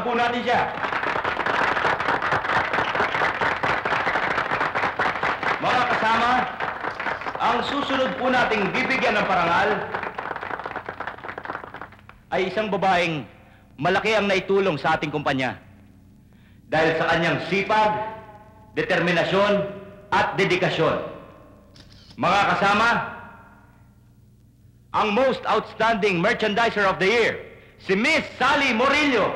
po natin siya. Mga kasama, ang susunod po nating bibigyan ng parangal ay isang babaeng malaki ang naitulong sa ating kumpanya. Dahil sa kanyang sipag, determinasyon, at dedikasyon. Mga kasama, ang most outstanding merchandiser of the year, si Miss Sally Morillo.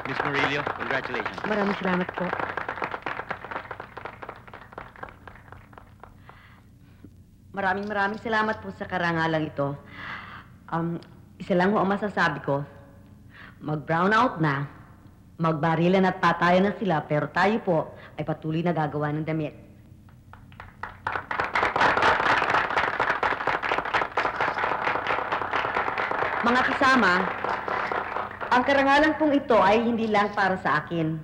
Miss Morillo, congratulations. Maraming salamat po. Maraming salamat po sa karangalang ito. Isa lang ho ang masasabi ko. Mag-brown out na, magbarilan at patayan na sila, pero tayo po ay patuloy na gagawa ng damit. Mga kasama, ang karangalan pong ito ay hindi lang para sa akin.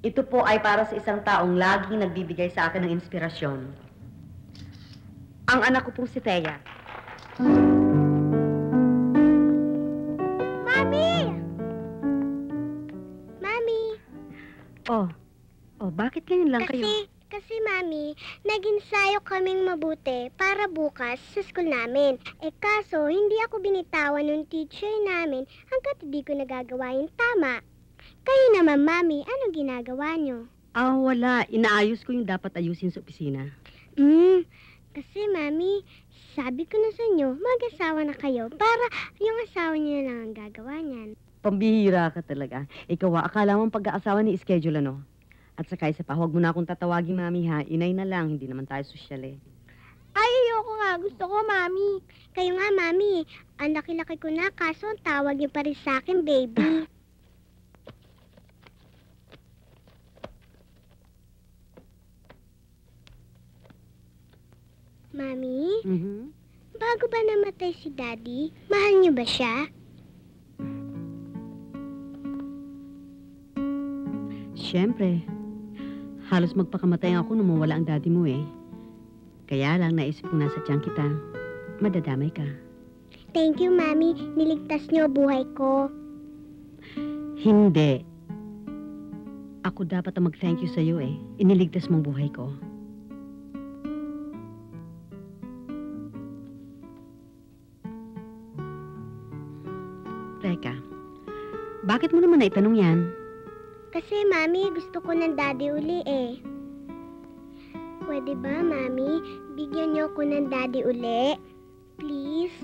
Ito po ay para sa isang taong laging nagbibigay sa akin ng inspirasyon. Ang anak ko pong si Thea. Mami! Mami! Oh, bakit ganyan lang kayo? Kasi Mami, nag-ensayo kaming mabuti para bukas sa school namin. Kaso, hindi ako binitawan ng teacher namin hanggat hindi ko nagagawa yung tama. Kayo naman, Mami, anong ginagawa nyo? Wala. Inaayos ko yung dapat ayusin sa opisina. Kasi Mami, sabi ko na sa inyo, mag-asawa na kayo para yung asawa niyo lang ang gagawa niyan. Pambihira ka talaga. Ikaw, akala mong pag-aasawa ni schedule, ano? At saka isa pa, huwag mo na akong tatawagin, Mami, ha? Inay na lang, hindi naman tayo sosyal, eh. Ay, ayoko nga. Gusto ko, Mami. Kayo nga, Mami. Ang laki-laki ko na, kaso ang tawag niyo pa rin sa akin, baby. Mami? Bago ba namatay si Daddy, mahal niyo ba siya? Siyempre. Halos magpakamatay ako nung mawala ang daddy mo, eh. Kaya lang naisip ko nasa tiyan kita. Madadamay ka. Thank you, Mami. Niligtas niyo buhay ko. Hindi. Ako dapat ang mag-thank you sa'yo, eh. Iniligtas mong buhay ko. Teka, bakit mo naman naitanong yan? Kasi, Mami, gusto ko ng Daddy uli, eh. Pwede ba, Mami? Bigyan niyo ako ng Daddy uli? Please?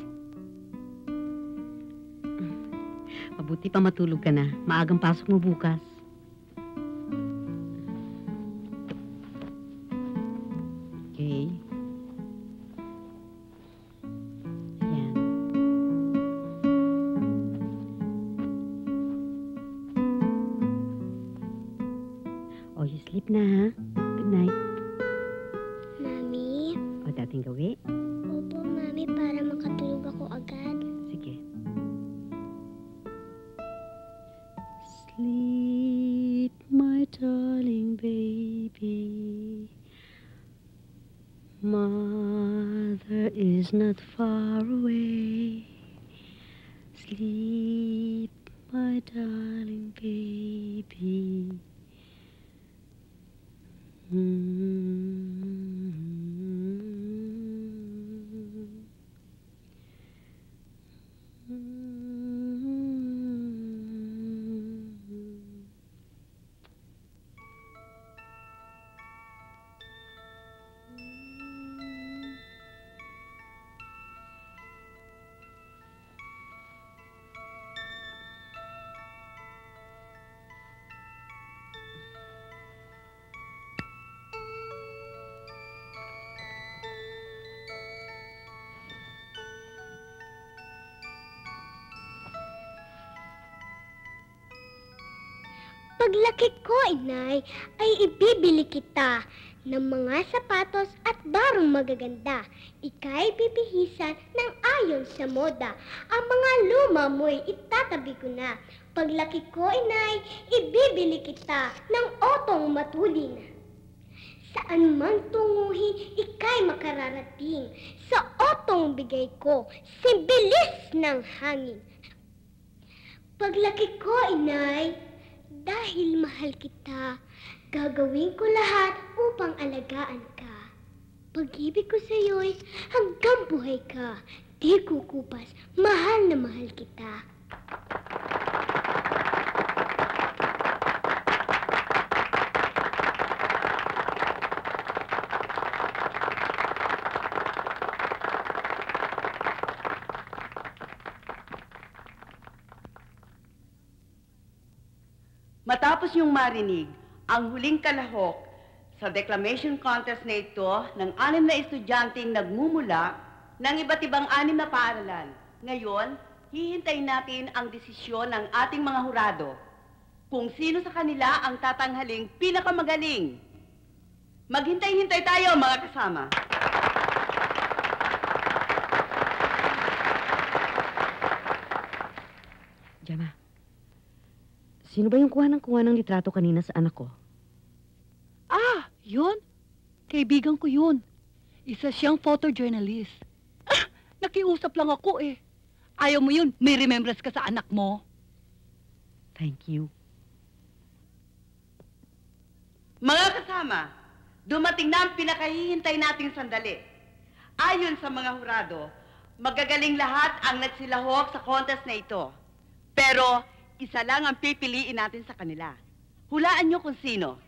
Mabuti pa matulog ka na. Maagang pasok mo bukas. Okay. Ayan. Oh, you sleep na, ha? Good night. Mami? O, dating gawi? Opo, Mami, para makatulog ako agad. Sige. Sleep, my darling baby. Mother is not far away. Sleep, my darling baby. Paglaki ko, Inay, ay ibibili kita ng mga sapatos at barong magaganda. Ika'y bibihisan ng ayon sa moda. Ang mga luma mo'y itatabi ko na. Paglaki ko, Inay, ibibili kita ng otong matulin. Saan man tunguhin, ika'y makararating. Sa otong bigay ko, sibilis ng hangin. Paglaki ko, inay, dahil mahal kita, gagawin ko lahat upang alagaan ka. Pag-ibig ko sa'yo'y hanggang buhay ka. Di kukupas, mahal na mahal kita. Matapos yung marinig ang huling kalahok sa declamation contest na ito ng 6 na estudyanteng nagmumula ng iba't ibang 6 na paaralan. Ngayon, hihintayin natin ang desisyon ng ating mga hurado kung sino sa kanila ang tatanghaling pinakamagaling. Maghintay-hintay tayo, mga kasama. Jama, sino ba yung kuha ng litrato kanina sa anak ko? Ah, yun. Kaibigan ko yun. Isa siyang photojournalist. Ah, nakiusap lang ako eh. Ayaw mo yun, may remembrance ka sa anak mo. Thank you. Mga kasama, dumating na ang pinakahihintay nating sandali. Ayon sa mga hurado, magagaling lahat ang nagsilahok sa contest na ito. Pero, isa lang ang pipiliin natin sa kanila. Hulaan niyo kung sino.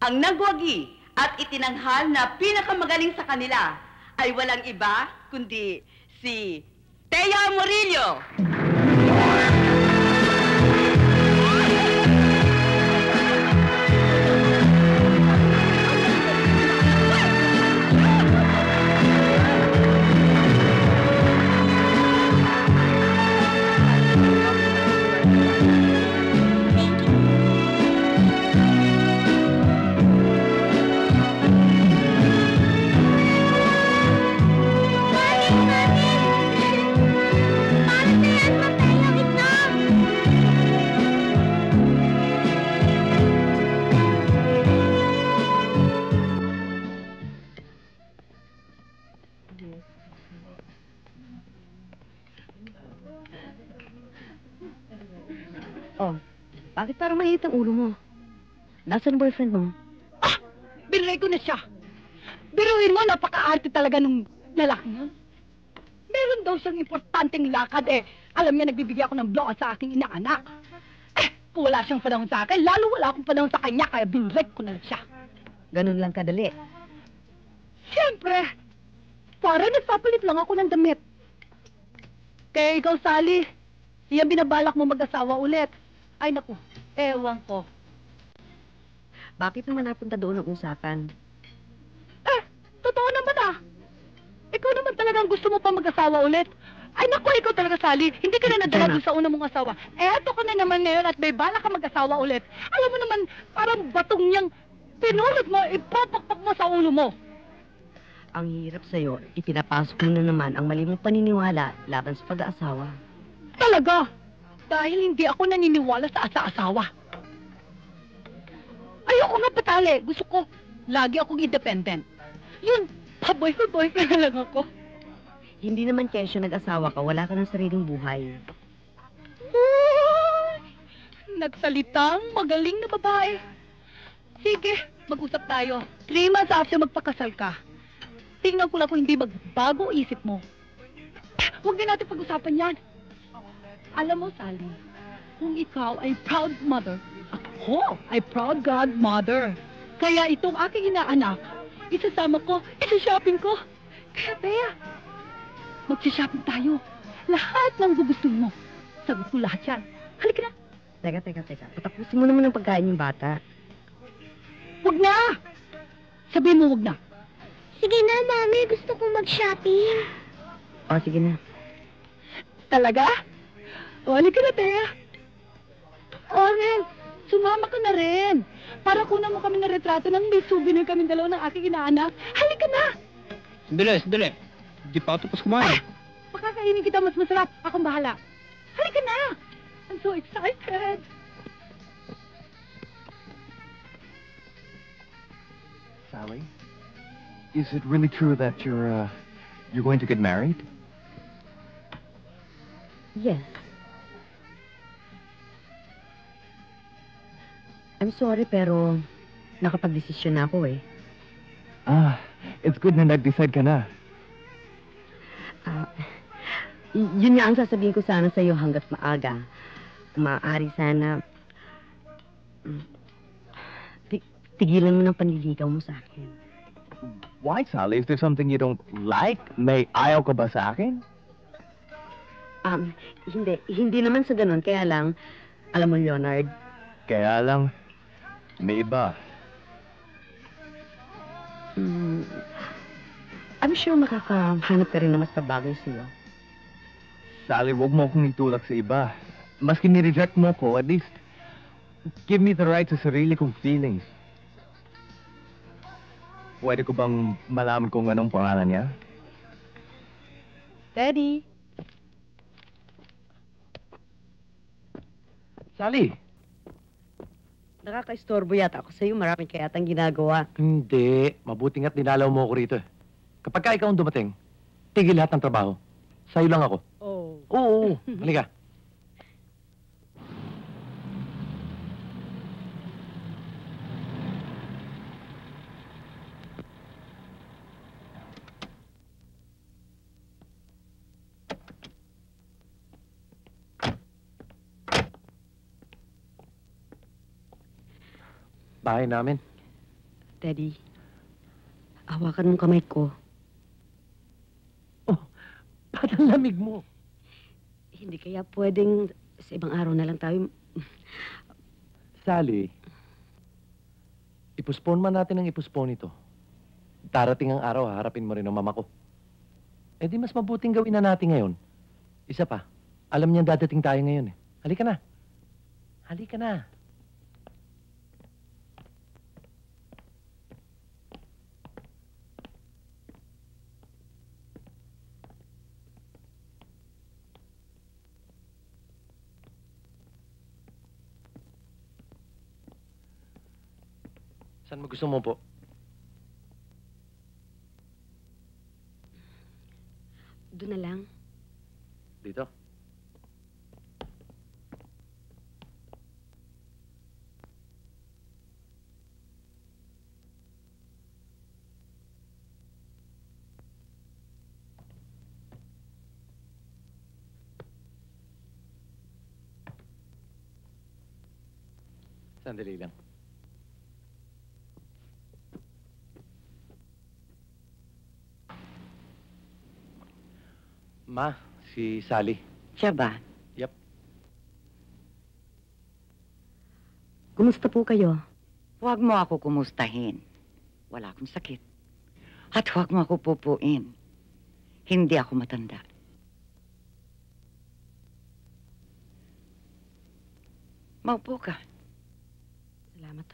Ang nagwagi at itinanghal na pinakamagaling sa kanila ay walang iba kundi si Thea Murillo. Oh, bakit parang mainit ang ulo mo? Nasaan boyfriend mo? Ah, binigay ko na siya. Biruin mo, napaka-arte talaga nung lalaki yun. Meron daw siyang importanteng lakad eh. Alam niya, nagbibigay ako ng blow sa aking inaanak. Eh, kung wala siyang panahon sa akin, lalo wala akong panahon sa kanya, kaya binigay ko na lang siya. Ganun lang kadali. Siyempre, para nagpapalit lang ako ng damit. Kaya ikaw, Sally, iyan binabalak mo mag-asawa ulit. Ay naku, ewan ko. Bakit naman napunta doon ang usapan? Eh, totoo naman ah. Ikaw naman talagang gusto mo pa mag-asawa ulit. Ay naku, ikaw talaga, Sally. Hindi ka na nadala doon sa una mong asawa. Eh, eto ka na naman ngayon at may balak ka mag-asawa ulit. Alam mo naman, parang batong niyang pinulot mo, ipapakpak mo sa ulo mo. Ang hirap sa'yo, ipinapasok mo na naman ang mali mong paniniwala laban sa pag-aasawa. Talaga? Dahil hindi ako naniniwala sa asa-asawa. Ayoko nga patali. Gusto ko, lagi akong independent. Yun, paboy-boyfriend na lang ako. Hindi naman kesyo nag-asawa ka, wala ka ng sariling buhay. Ay, nagsalitang magaling na babae. Sige, mag-usap tayo. 3 months after magpakasal ka. Tingnan ko lang kung hindi magbago isip mo. Huwag din natin pag-usapan yan. Alam mo, Sally, kung ikaw ay proud mother, ako ay proud godmother. Kaya itong aking inaanak, isasama ko, isa-shopping ko. Kaya, Bea, magsishopping tayo. Lahat ng gugustuhin mo. Sagot ko lahat yan. Halika na. Teka. Patapusin mo naman ang pagkain yung bata. Huwag na! Sabihin mo huwag na. Sige na, Mami. Gusto ko mag-shopping. O, sige na. Talaga? O, halika na, Thea. Oren, sumama ka na rin. Para kunan mo kami ng retrato ng may souvenir kami dalawa ng aking inaanak. Halika na! Sandali. Di pa ako tapos kumain. Makakainin kita mas masarap. Akong bahala. Halika na! I'm so excited. Sally, is it really true that you're going to get married? Yes. I'm sorry, pero nakapag-desisyon na ako eh. It's good na nag-decide ka na. Yun nga ang sasabihin ko sana sa'yo hanggat maaga. Kung maaari sana, tigilan mo ng panliligaw mo sa akin. Why, Sally? Is there something you don't like? May ayaw ka ba sa akin? Hindi naman sa ganun. Kaya lang, alam mo, Leonard, Kaya lang, may iba. I'm sure makakahanap ka rin na mas pabagay sa'yo. Sally, wag mo akong itulak sa iba. Maski ni-reject mo ko, at least, give me the right sa sarili kong feelings. Pwede ko bang malaman kung anong pangalan niya? Daddy! Sally! Nakaka-istorbo yata ako sa'yo. Maraming kaya yatang ginagawa. Hindi. Mabuti nga't dinalaw mo ako rito eh. Kapag ka ikaw ang dumating, tigil lahat ng trabaho. Sa'yo lang ako. Oh. Oo. Halika. Bahay namin. Daddy, hawakan mong kamay ko. Oh, ba't ang lamig mo? Hindi kaya pwedeng sa ibang araw na lang tayo. Sally, ipuspon man natin ang ipuspon ito. Darating ang araw, haharapin mo rin ang mama ko. Eh di mas mabuting gawin na natin ngayon. Isa pa, alam niyang dadating tayo ngayon eh. Halika na. Halika na. Saan mo gusto mo po? Doon na lang. Dito? Sandali lang. Ma, si Sally. Siya ba? Yep. Kumusta po kayo? Huwag mo ako kumustahin. Wala akong sakit. At huwag mo ako pupuin. Hindi ako matanda. Maupo ka. Salamat.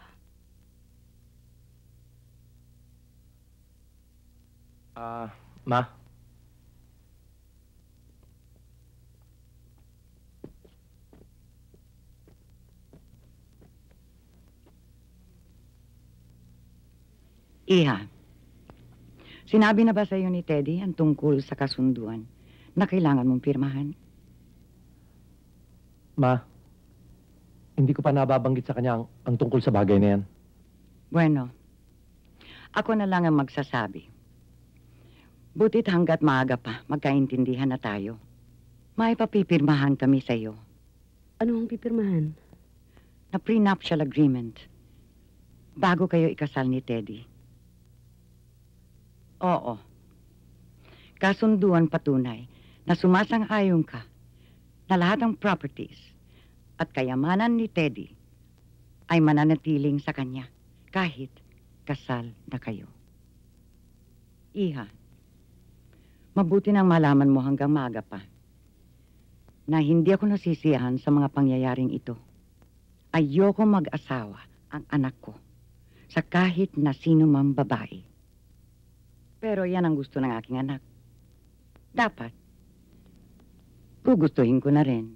Ma. Iha, sinabi na ba sa'yo ni Teddy ang tungkol sa kasunduan na kailangan mong pirmahan? Ma, hindi ko pa nababanggit sa kanya ang tungkol sa bagay na yan. Bueno, ako na lang ang magsasabi. Butit hanggat maaga pa, magkaintindihan na tayo. May papipirmahan kami sa'yo Ano ang pipirmahan? na prenuptial agreement bago kayo ikasal ni Teddy. Oo. Kasunduan patunay na sumasang-ayon ka na lahat ng properties at kayamanan ni Teddy ay mananatiling sa kanya kahit kasal na kayo. Iha, mabuti nang malaman mo hanggang maaga pa na hindi ako nasisiyahan sa mga pangyayaring ito. Ayoko mag-asawa ang anak ko sa kahit na sino mang babae. Pero yan ang gusto ng aking anak. Dapat, gugustuhin ko na rin.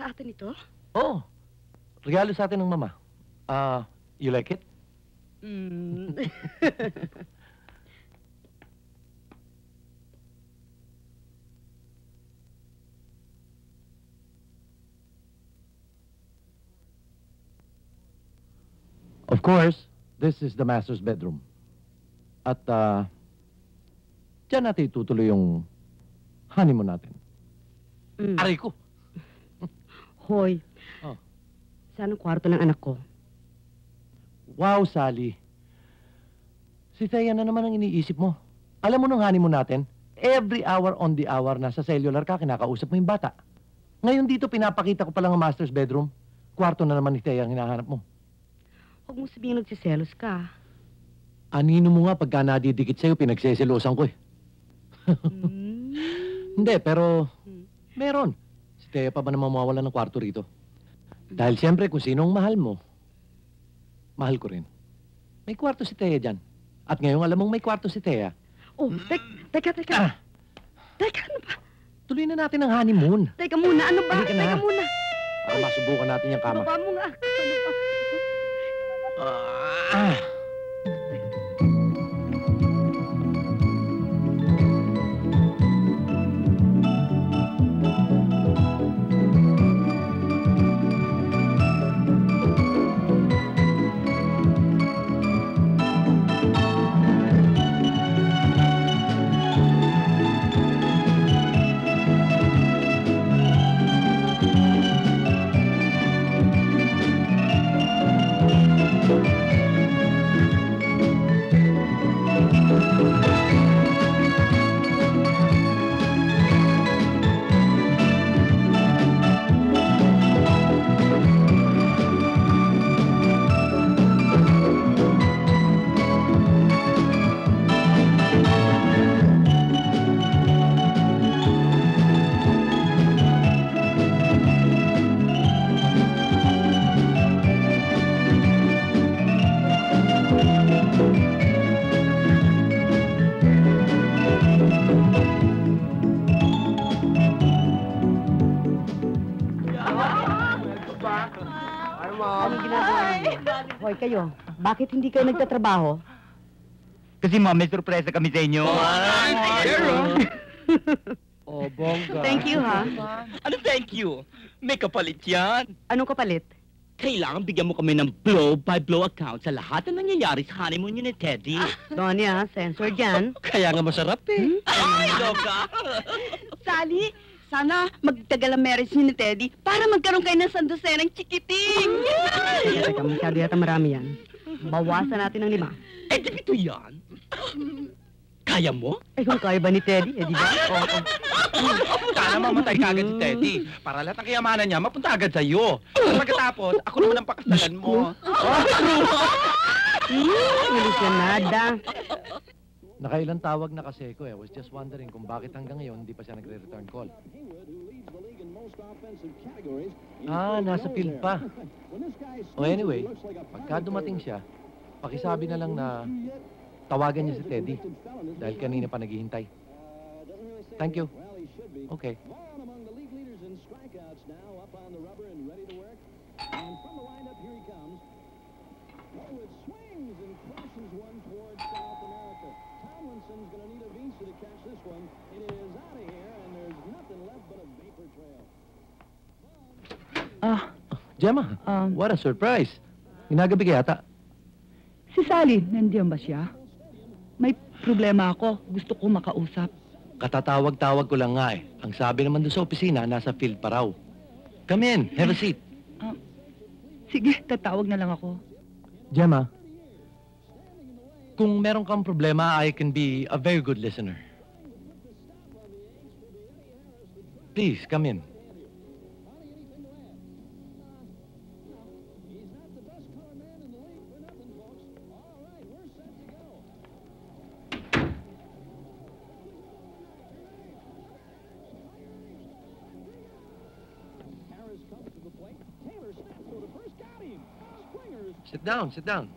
sa atin ito? Oh, regalo sa atin ng mama. You like it? Mm. Of course, this is the master's bedroom. At, diyan natin itutuloy yung honeymoon natin. Mm. Aray ko! Hoy. Oh. Saan ang kwarto ng anak ko? Wow, Sally. Si Thea na naman ang iniisip mo. Alam mo nung honeymoon natin, every hour on the hour nasa cellular ka, kinakausap mo yung bata. Ngayon dito, pinapakita ko pa lang ang master's bedroom. Kwarto na naman ni Thea ang hinahanap mo. Huwag mo sabihin nagsiselos ka. Anino mo nga pagka nadidikit sa'yo, pinagseselosan ko eh. Mm. Hindi, pero meron. Si Thea pa ba naman mawawala ng kwarto rito? Dahil siyempre, kung sinong mahal mo, mahal ko rin. May kwarto si Thea dyan. At ngayong alam mong may kwarto si Thea, Oh, teka. Teka, ano ba? tuloy na natin ang honeymoon. Teka muna, ano ba? Halika na. Teka muna. Para masubukan natin yung kama. Baba mo nga. Ano ba? Ah. Anong ginagawa niyo? Hoy, kayo, bakit hindi kayo nagtatrabaho? Kasi ma'am, may sorpresa kami sa inyo. Oh, bongga. Thank you, ha? Ano thank you? May kapalit yan. Anong kapalit? Kailangan bigyan mo kami ng blow-by-blow account sa lahat na nangyayari sa honeymoon niyo ni Teddy. Donya, sensor dyan. Kaya nga masarap eh. Ay, loka! Sally, sana magtagal ang marriage niyo ni Teddy para magkaroon kayo ng sandusenang chikiting. Teka, masyado yata marami yan. Bawasan natin ng 5. Eh, di ito yan. Kaya mo? Eh, kung kaya ba ni Teddy, di ba? Oo. Sana mamatay ka agad si Teddy. Para lahat ng kayamanan niya, mapunta agad sa'yo. At pagkatapos, ako naman ang pakasalan mo. Ilusyonada. Nakailang tawag na kasi ko eh. I was just wondering kung bakit hanggang ngayon hindi pa siya nagre-return call. Nasa field pa. Anyway, pagka dumating siya, pakisabi na lang na tawagan niya si Teddy. Dahil kanina pa naghihintay. Thank you. Okay. Gemma, what a surprise. Ginagabi ka yata. Si Sally, nandiyan ba siya? May problema ako. Gusto ko makausap. Katatawag-tawag ko lang nga eh. Ang sabi naman doon sa opisina, nasa field pa raw. Come in, have a seat. Sige, tatawag na lang ako. Gemma, kung meron kang problema, I can be a very good listener. Please, come in. Sit down, sit down.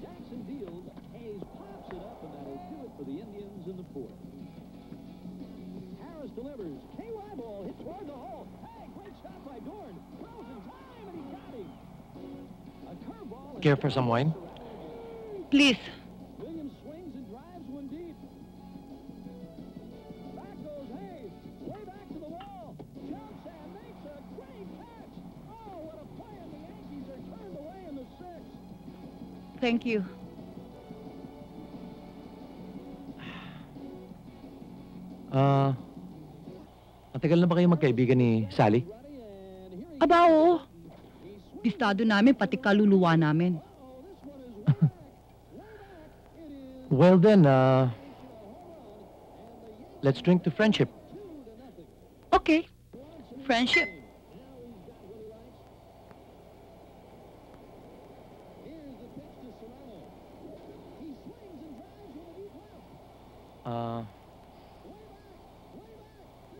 Jackson deals, Hayes pops it up, and that'll do it for the Indians in the fourth. Harris delivers. KY ball hit toward the hole. Hey, great shot by Care for some wine? Please. Williams swings and drives one deep. Back goes Hayes. Way back to the wall. Jumps and makes a great catch. Oh, what a play, and the Yankees are turned away in the sixth. Thank you. Matagal na ba kayo magkaibigan ni Sally? Aba, oo. Bistado namin, pati kaluluwa namin. Well then, let's drink to friendship. Okay. Friendship.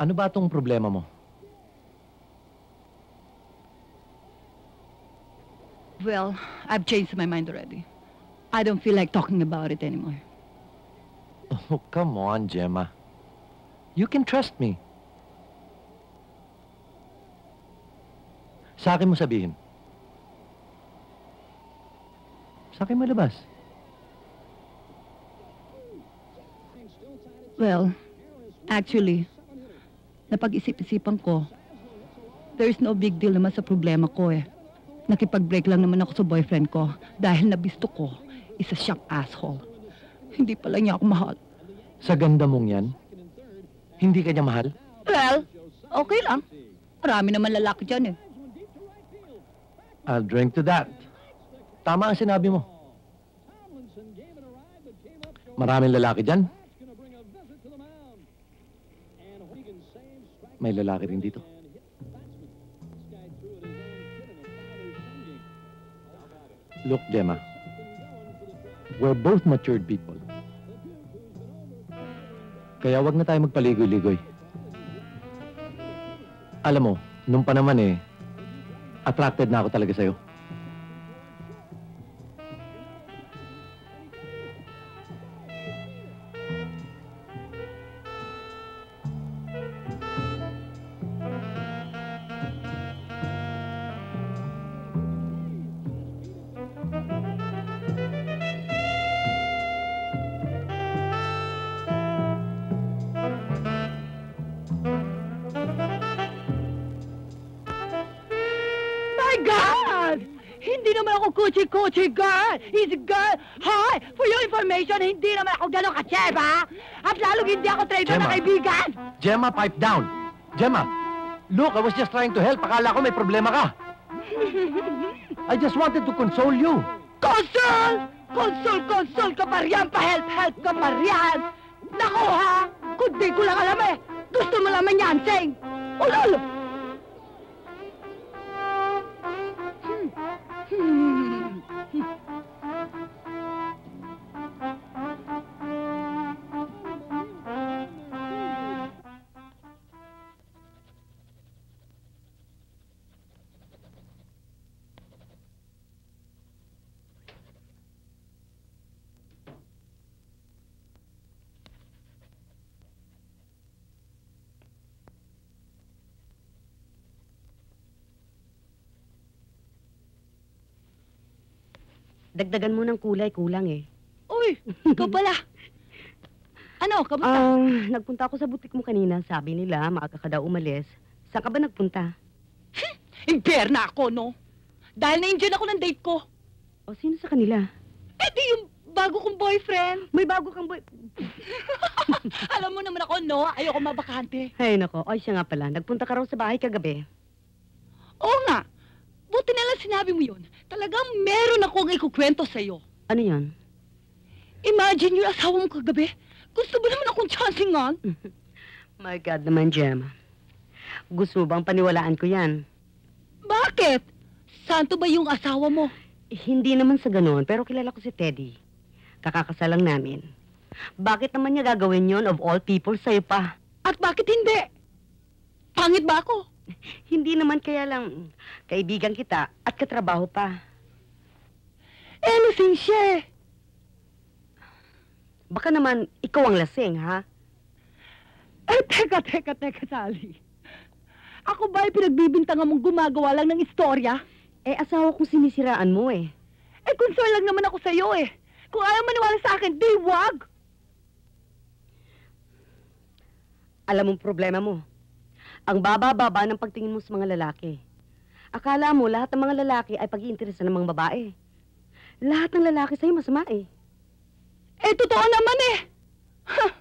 Ano ba tong problema mo? Well, I've changed my mind already. I don't feel like talking about it anymore. Oh, come on, Gemma. You can trust me. Sa akin mo sabihin. Sa akin mo labas. Well, actually, napag-isip-isipan ko, there's no big deal naman sa problema ko eh. Nakipag-break lang naman ako sa boyfriend ko dahil nabisto ko, isa siyang asshole. Hindi pala niya ako mahal. Sa ganda mong yan, hindi ka niya mahal? Well, okay lang. Marami naman lalaki dyan eh. I'll drink to that. Tama ang sinabi mo. Maraming lalaki dyan. May lalaki rin dito. Look, Gemma. We're both matured people. Kaya wag na tayo magpaligoy-ligoy. Alam mo, nung pa naman attracted na ako talaga sa'yo. My God! Hindi naman ako kuchi-kuchi girl! Easy girl! Hi! For your information, hindi naman ako gano'ng katseba! At lalong hindi ako traitor na Gemma. kaibigan! Gemma, pipe down! Gemma! Look, I was just trying to help. Akala ko may problema ka. I just wanted to console you. Consol! Consol ka pa riyan! Pa-help ka pa riyan! Naku ha! Kundi ko lang alam eh! Gusto mo naman yan, Sing! Ulol! Dagdagan mo ng kulay, kulang eh. Uy! Ikaw pala! Ano, kamusta? Nagpunta ako sa butik mo kanina. Sabi nila, maaga ka daw umalis. Saan ka ba nagpunta? Imperna ako, no? Dahil na-enjoy ako ng date ko. O, sino sa kanila? Eh di yung bago kong boyfriend. May bago kang boy... Alam mo naman ako, no? Ayoko mabakante. Ay, nako. Ay, siya nga pala. Nagpunta ka raw sa bahay kagabi. Oo nga. Buti na lang sinabi mo yun. Talagang meron akong ikukwento sa'yo. Ano yan? Imagine yung asawa mo kagabi. Gusto mo naman akong chancingan? My God naman, Gemma. Gusto mo bang paniwalaan ko yan? Bakit? Santo ba yung asawa mo? Hindi naman sa ganoon, pero kilala ko si Teddy. Kakakasal lang namin. Bakit naman niya gagawin yon of all people sa'yo pa? At bakit hindi? Pangit ba ako? Hindi naman, kaya lang kaibigan kita at katrabaho pa. Eh, lasing siya eh. Baka naman ikaw ang lasing, ha? Eh, teka, Sally. Ako ba ay pinagbibintangan mong gumagawa lang ng istorya? Eh, asawa kong sinisiraan mo eh. Eh, concern lang naman ako sa'yo eh. Kung ayaw maniwala sa akin, di wag! Alam mong problema mo. Ang baba-baba ng pagtingin mo sa mga lalaki. Akala mo lahat ng mga lalaki ay pag-iinteresan ng mga babae. Lahat ng lalaki sa'yo masama eh. Eh, totoo naman eh! Huh.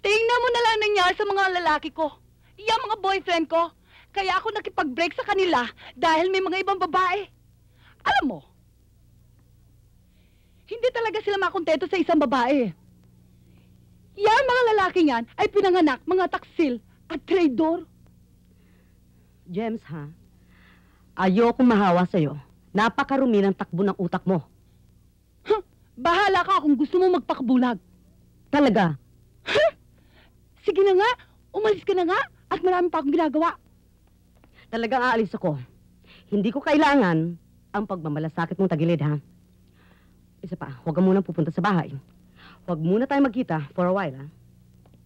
Tingnan mo na lang nangyari sa mga lalaki ko. Yung mga boyfriend ko. Kaya ako nakipag-break sa kanila dahil may mga ibang babae. Alam mo, hindi talaga sila makontento sa isang babae. Yan mga lalaki yan ay pinanganak mga taksil at traidor. James, ha? Ayokong mahawa sa'yo. Napakarumi ng takbo ng utak mo. Huh, bahala ka kung gusto mo magpakabulag. Talaga? Huh? Sige na nga, umalis ka na nga at marami pa akong ginagawa. Talagang aalis ako. Hindi ko kailangan ang pagmamalasakit mong tagilid, ha? Isa pa, huwag ka munang pupunta sa bahay. Huwag muna tayo magkita for a while, ha?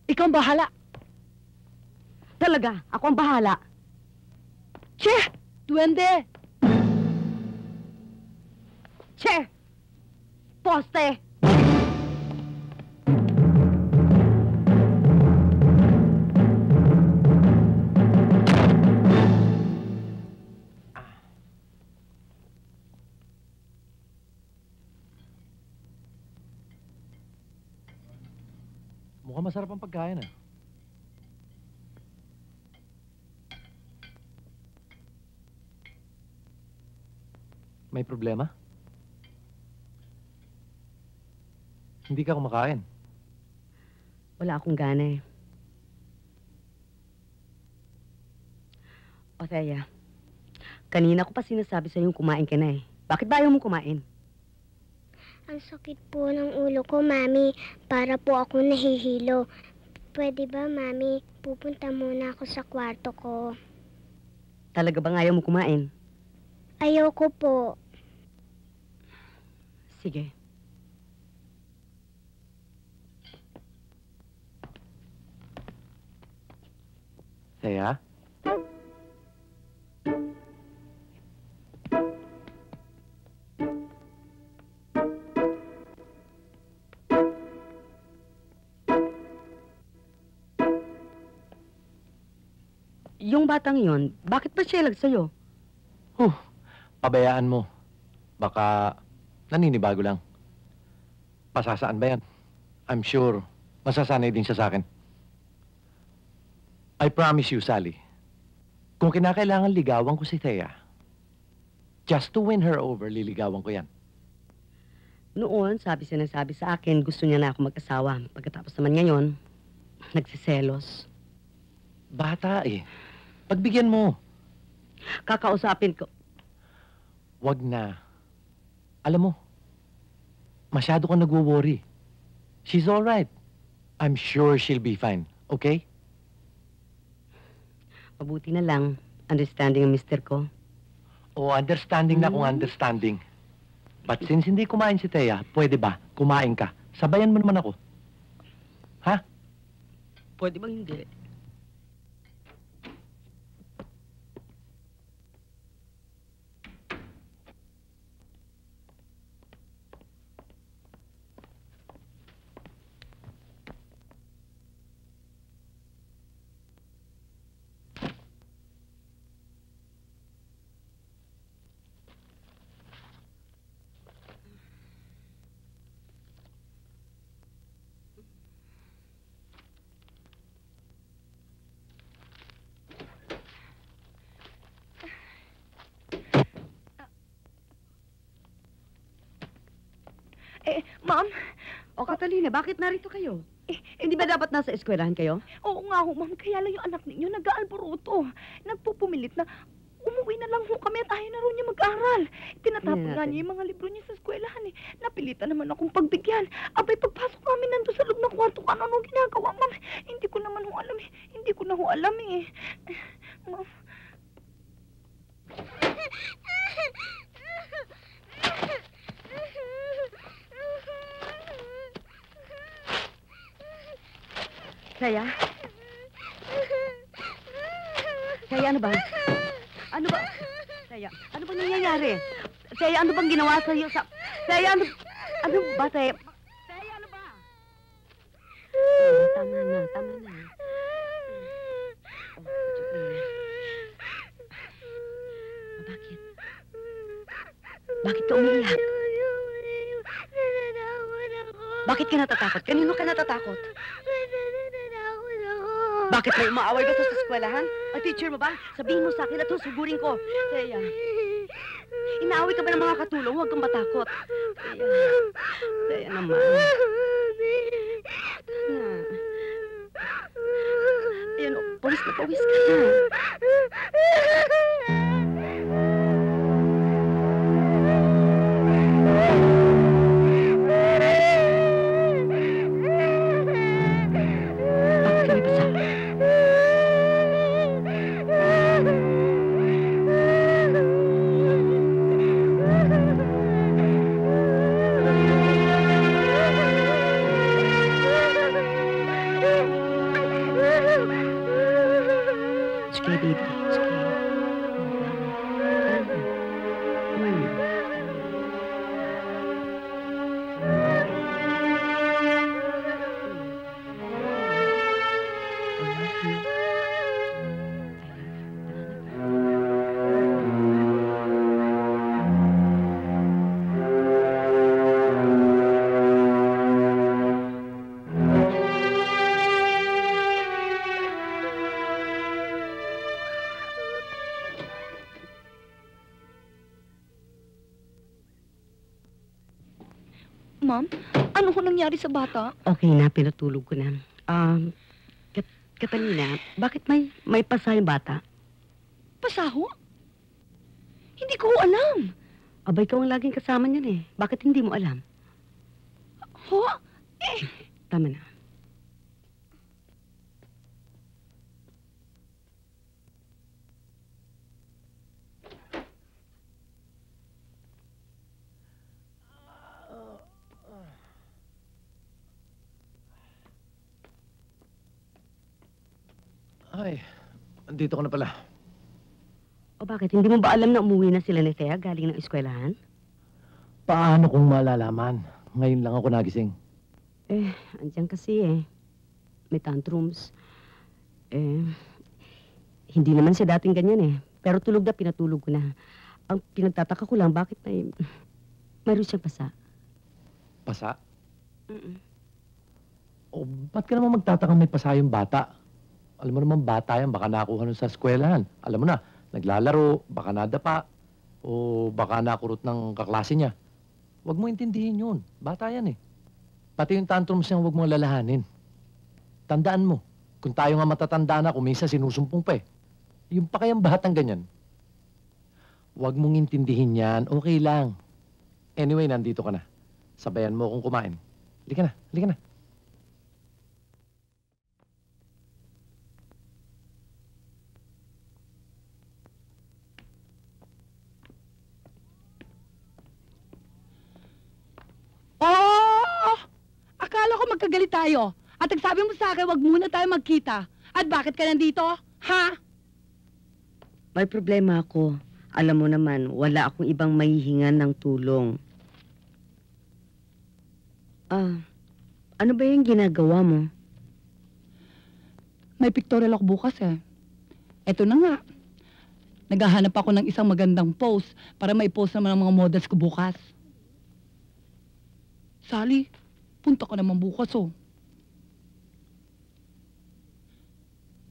Ikaw ang bahala. Talaga, ako ang bahala. Che! Duwende! Che! Poste! Mukhang masarap ang pagkain, ah. May problema? Hindi ka kumakain. Wala akong gana eh. O, Thea, kanina ko pa sinasabi sa'yo kumain ka na eh. Bakit ba ayaw mo kumain? Ang sakit po ng ulo ko, Mami. Para po ako nahihilo. Pwede ba, Mami? Pupunta muna ako sa kwarto ko. Talaga bang ayaw mo kumain? Ayoko po. Sige. Thea? Yung batang yon, bakit ba siya sa'yo? Pabayaan mo. Baka naninibago lang. Pasasaan ba yan? I'm sure masasanay din siya sa akin. I promise you, Sally, kung kinakailangan ligawan ko si Thea, just to win her over, liligawan ko yan. Noon, sinasabi sa akin, gusto niya na ako mag-asawa. Pagkatapos naman ngayon, nagsiselos. Bata eh. Pagbigyan mo. Kakausapin ko. Wag na. Alam mo, masyado kang nagwo-worry. She's all right. I'm sure she'll be fine. Okay? Mabuti na lang, understanding ang mister ko. O, understanding na kung understanding. But since hindi kumain si Thea, pwede ba? Kumain ka. Sabayan mo naman ako. Ha? Pwede bang hindi? Ma'am? O, Catalina, bakit narito kayo? Hindi ba dapat nasa eskwelahan kayo? Oo nga ho, ma'am. Kaya lang yung anak ninyo nag-aalboroto. Nagpupumilit na umuwi na lang ho kami at ayaw na rin niya mag-aral. Tinatapon nga niya yung mga libro niya sa eskwelahan eh. Napilitan naman akong pagbigyan. Abay, pagpasok namin nandun sa loob ng kwarto ko, ano ginagawa, ma'am? Hindi ko naman ho alam eh. Hindi ko na ho alam eh. Ma'am. Thea? Thea, ano ba? Ano ba? Thea, ano ba nangyayari? Thea, ano bang ginawa sa'yo sa... Thea, ano ba, Thea? Thea, ano ba? Tama na. Bakit? Bakit ka umiiyak? Bakit ka natatakot? Kanino ka natatakot? Bakit may umaaway ba sa eskwelahan? Ang teacher mo ba? Sabihin mo sa akin at susugurin ko. Thea, inaaway ka ba ng mga katulong? Huwag kang matakot. Thea naman. Ayan, pawis na pawis ka na. Ma'am, ano ko nangyari sa bata? Okay na, pinatulog ko na. Catalina, bakit may pasa yung bata? Pasaho? Hindi ko alam. Abay, ikaw ang laging kasama niyan eh. Bakit hindi mo alam? Ho? Tama na. Ay, andito ka na pala. O bakit? Hindi mo ba alam na umuwi na sila ni Thea galing ng eskwelahan? Paano kung malalaman? Ngayon lang ako nagising. Andiyan kasi eh. May tantrums. Hindi naman siya dating ganyan eh. Pero tulog na, pinatulog ko na. Ang pinagtataka ko lang, bakit mayroon siyang pasa? Pasa? O, ba't ka naman magtatakang may pasa yung bata? Alam mo naman, bata yan, baka nakuha nun sa eskwelahan. Alam mo na, naglalaro, baka nadapa, o baka nakurot ng kaklase niya. Huwag mo intindihin yun. Bata yan eh. Pati yung tantrums niya, huwag mo lalahanin. Tandaan mo, kung tayo nga matatanda na, kung minsan sinusumpong pa eh. Yung pa kayang batang ganyan. Huwag mong intindihin yan, okay lang. Anyway, nandito ka na. Sabayan mo akong kumain. Halika na. Oh! Akala ko magkagalit tayo. At nagsabi mo sa akin, wag muna tayo magkita. At bakit ka nandito? Ha? May problema ako. Alam mo naman, wala akong ibang mahihingan ng tulong. Ano ba yung ginagawa mo? May pictorial ako bukas eh. Eto na nga. Naghahanap ako ng isang magandang post para mai-post naman ang mga models ko bukas. Sally, punta ka naman bukas oh.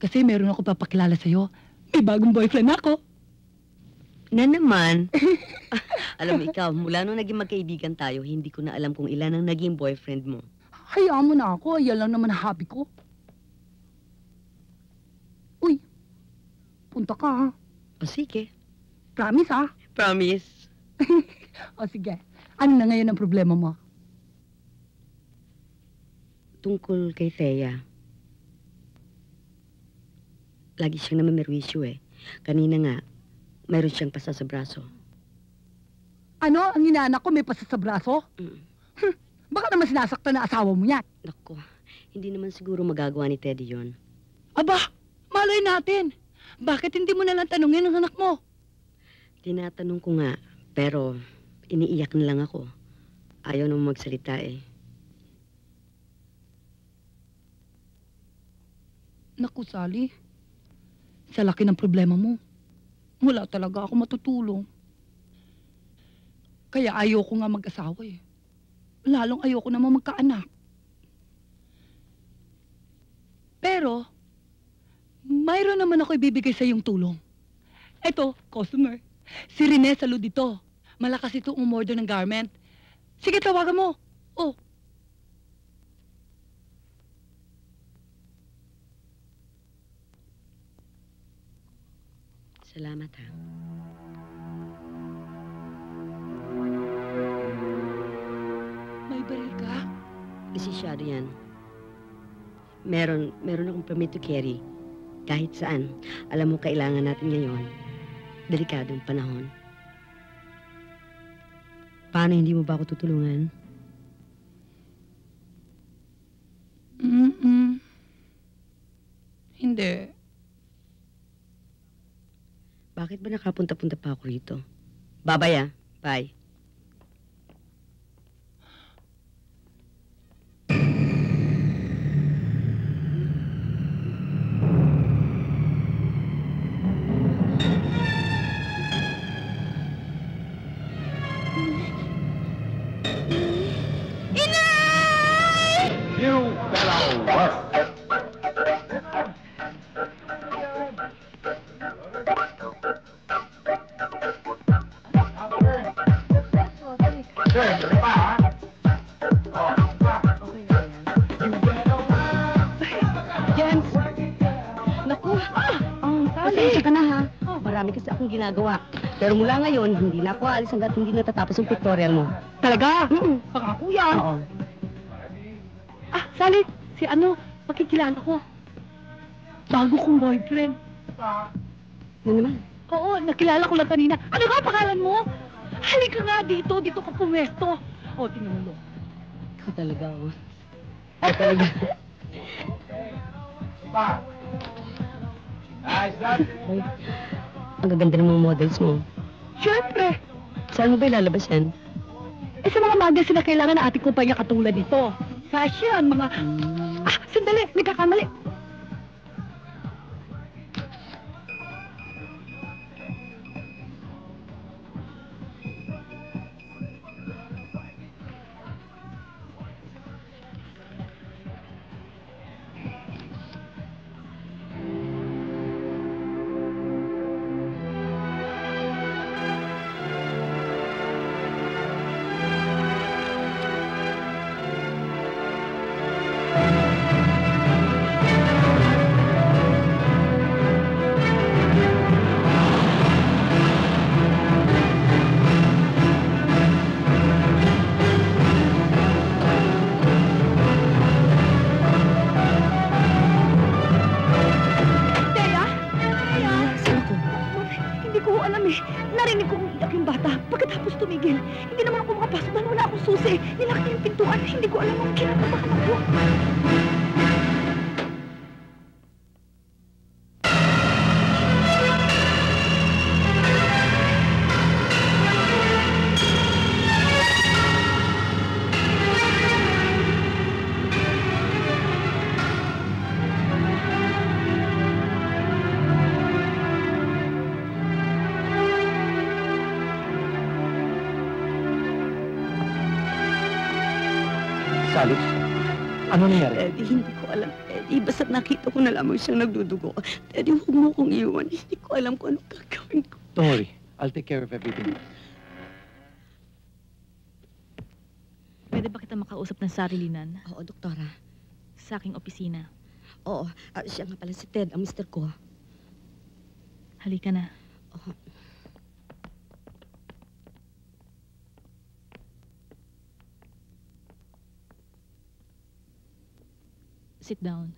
Kasi meron ako papakilala sa'yo. May bagong boyfriend ako. Na naman. Alam mo ikaw, mula nung naging magkaibigan tayo, hindi ko na alam kung ilan ang naging boyfriend mo. Hayaan mo na ako. Yan lang naman ang hobby ko. Uy, punta ka ha. O sige. Promise ha. Promise. O sige. Ano na ngayon ang problema mo? Tungkol kay Thea. Lagi siyang namamerwisyo eh. Kanina nga, mayroon siyang pasa sa braso. Ano? Ang inaanak ko may pasa sa braso? Mm. Baka naman sinasaktan na asawa mo yan. Naku, hindi naman siguro magagawa ni Teddy yon. Aba, malay natin. Bakit hindi mo nalang tanungin ang anak mo? Tinatanong ko nga, pero Iniiyak na lang ako. Ayaw nang magsalita eh. Naku, Sally. Sa laki ng problema mo, wala talaga ako matutulong. Kaya ayoko nga mag-asawa eh. Lalong ayoko naman magkaanak. Pero, mayroon naman ako ibibigay sa iyong tulong. Eto, customer. Si Rene Salud dito. Malakas ito umorder ng garment. Sige, tawagan mo. Oh. Salamat ha. May baril ka? Isisyado yan. Meron akong permit to carry. Kahit saan. Alam mo, kailangan natin ngayon. Delikadong panahon. Paano hindi mo ba ako tutulungan? Hindi. Bakit ba nakapunta-punta pa ako rito? Babay ah. Bye. You better work. James! Naku! Pasensya ka na ha. Marami kasi akong ginagawa. Pero mula ngayon, hindi na ako aalis hanggat hindi natatapos ang pictorial mo. Talaga? Pangako yan. Oo. Ah, Sally, si ano, makikilala ko. Bago kong boyfriend. Ano naman? Oo, nakilala ko lang kanina. Ano nga pangalan mo? Halika nga dito, dito ka pumesto. O, tingnan mo. Ikaw talaga oh. Ikaw talaga. Ay, ang gaganda ng mga models mo. Siyempre. Saan mo ba ilalabas yan? Eh, sa mga magazine na kailangan na ating kumpanya katulad nito. Fashion, mga... Ah, sandali, nagkakamali. Narinig ko kung iyak yung bata. Pagkatapos tumigil, hindi naman ako makapasok dahil wala akong susi. Nilaki yung pintuan. Hindi ko alam ang kinatabahan ako. Salud, ano nangyari? Teddy, hindi ko alam, Teddy. Basta't nakita ko na lamang siyang nagdudugo. Teddy, huwag mo kong iwan. Hindi ko alam kung anong gagawin ko. Don't worry, I'll take care of everything. Pwede ba kita makausap ng sarilinan? Oo, doktora. Sa aking opisina. Oo, siya nga pala si Ted, ang mister ko. Halika na. Oo. Sit down.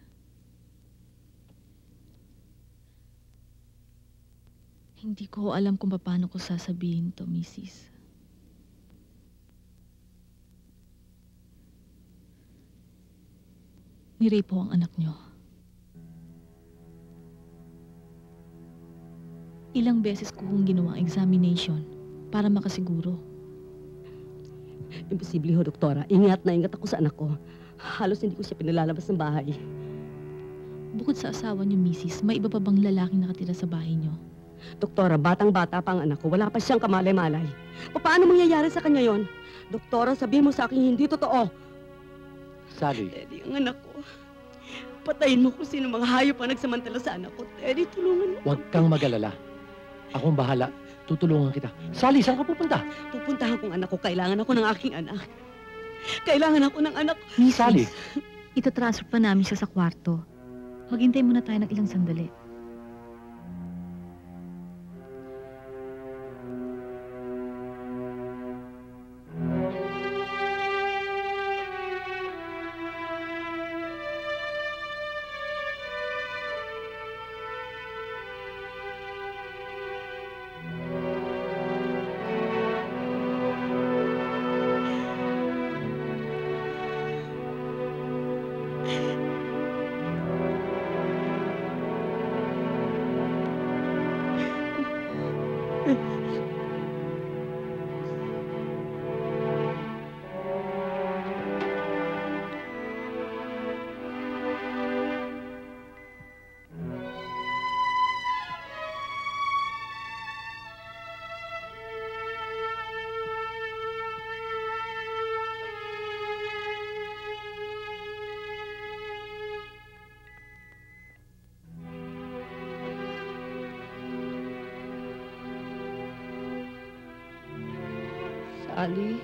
Hindi ko alam kung paano ko sasabihin to, Mrs. Ni-rape po ang anak niyo. Ilang beses ko kong ginawang examination para makasiguro. Imposible ho, doktora. Ingat na ingat ako sa anak ko. Halos hindi ko siya pinalalabas ng bahay. Bukod sa asawa niyo, Mrs., may iba pa bang lalaking nakatira sa bahay niyo? Doktora, batang-bata pa ang anak ko. Wala pa siyang kamalay-malay. Paano mangyayari sa kanya yon? Doktora, sabihin mo sa akin hindi totoo. Sally, Teddy, ang anak ko. Patayin mo kung sino mga hayop ang nagsamantala sa anak ko. Teddy, tulungan mo. huwag kang mag-alala. Akong bahala. Tutulungan kita. Sally, saan ka pupunta? Pupuntahan kong anak ko. Kailangan ako ng aking anak. Kailangan ako ng anak ko. Mrs., Sally. itatransfer pa namin siya sa kwarto. Maghintay muna tayo ng ilang sandali. Ali.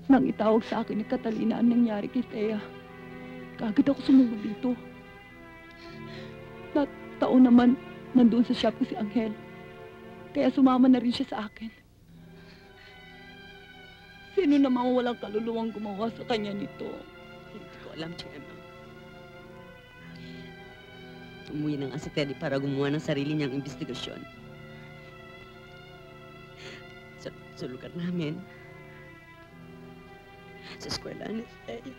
Nang itawag sa akin ni Catalina ang nangyari kay Thea, kagad ako sumunod dito. Taon naman nandun sa shop ko si Angel. Kaya sumama na rin siya sa akin. Sino namang walang kaluluwang gumawa sa kanya nito? Hindi ko alam, Gemma. Umuwi na nga si Teddy para gumawa ng sarili niyang investigasyon. Sa lugar namin, sa eskwela ni Thea.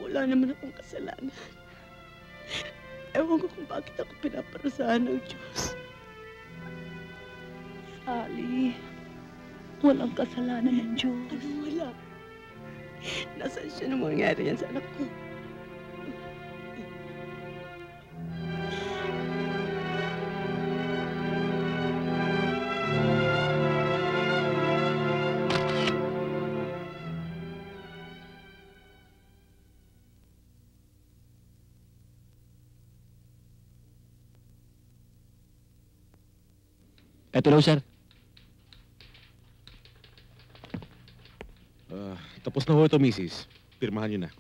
Wala naman akong kasalanan. Ewan ko kung bakit ako pinaparusahan ng Diyos. Ali, walang kasalanan ng Diyos. Ano wala? Nasaan siya nung mangyari yan sa anak ko? Eto daw, sir. Tapos na ho ito, Mrs. Pirmahan niyo na.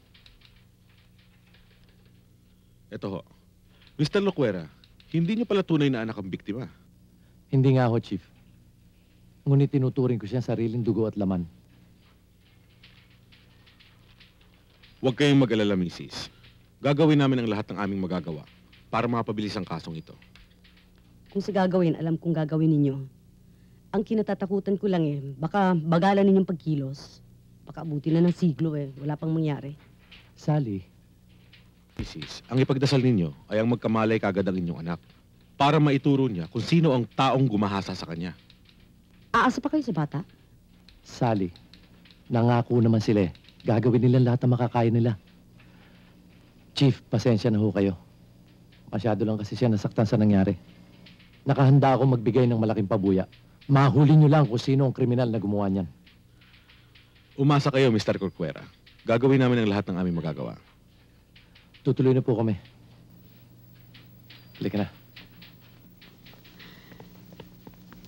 Ito ho. Mr. Loquera, hindi niyo pala tunay na anak ang biktima. Hindi nga ako, Chief. Ngunit tinuturing ko siyang sariling dugo at laman. Huwag kayong mag-alala, Mrs. Gagawin namin ang lahat ng aming magagawa para mapabilis ang kasong ito. Kung sa gagawin, alam kong gagawin ninyo. Ang kinatatakutan ko lang baka bagalan ninyong pagkilos. Baka abutin na ng siglo wala pang mangyari. Sally, Mrs., ang ipagdasal ninyo ay ang magkamalay kagad ang inyong anak para maituro niya kung sino ang taong gumahasa sa kanya. Aasa pa kayo sa bata? Sally, nangako naman sila. Gagawin nilang lahat ng makakaya nila. Chief, pasensya na ho kayo. Masyado lang kasi siya nasaktan sa nangyari. Nakahanda ako magbigay ng malaking pabuya. Mahuli niyo lang kung sino ang kriminal na gumawa niyan. Umasa kayo, Mr. Corcuera. Gagawin namin ang lahat ng aming magagawa. Tutuloy na po kami. Halika na.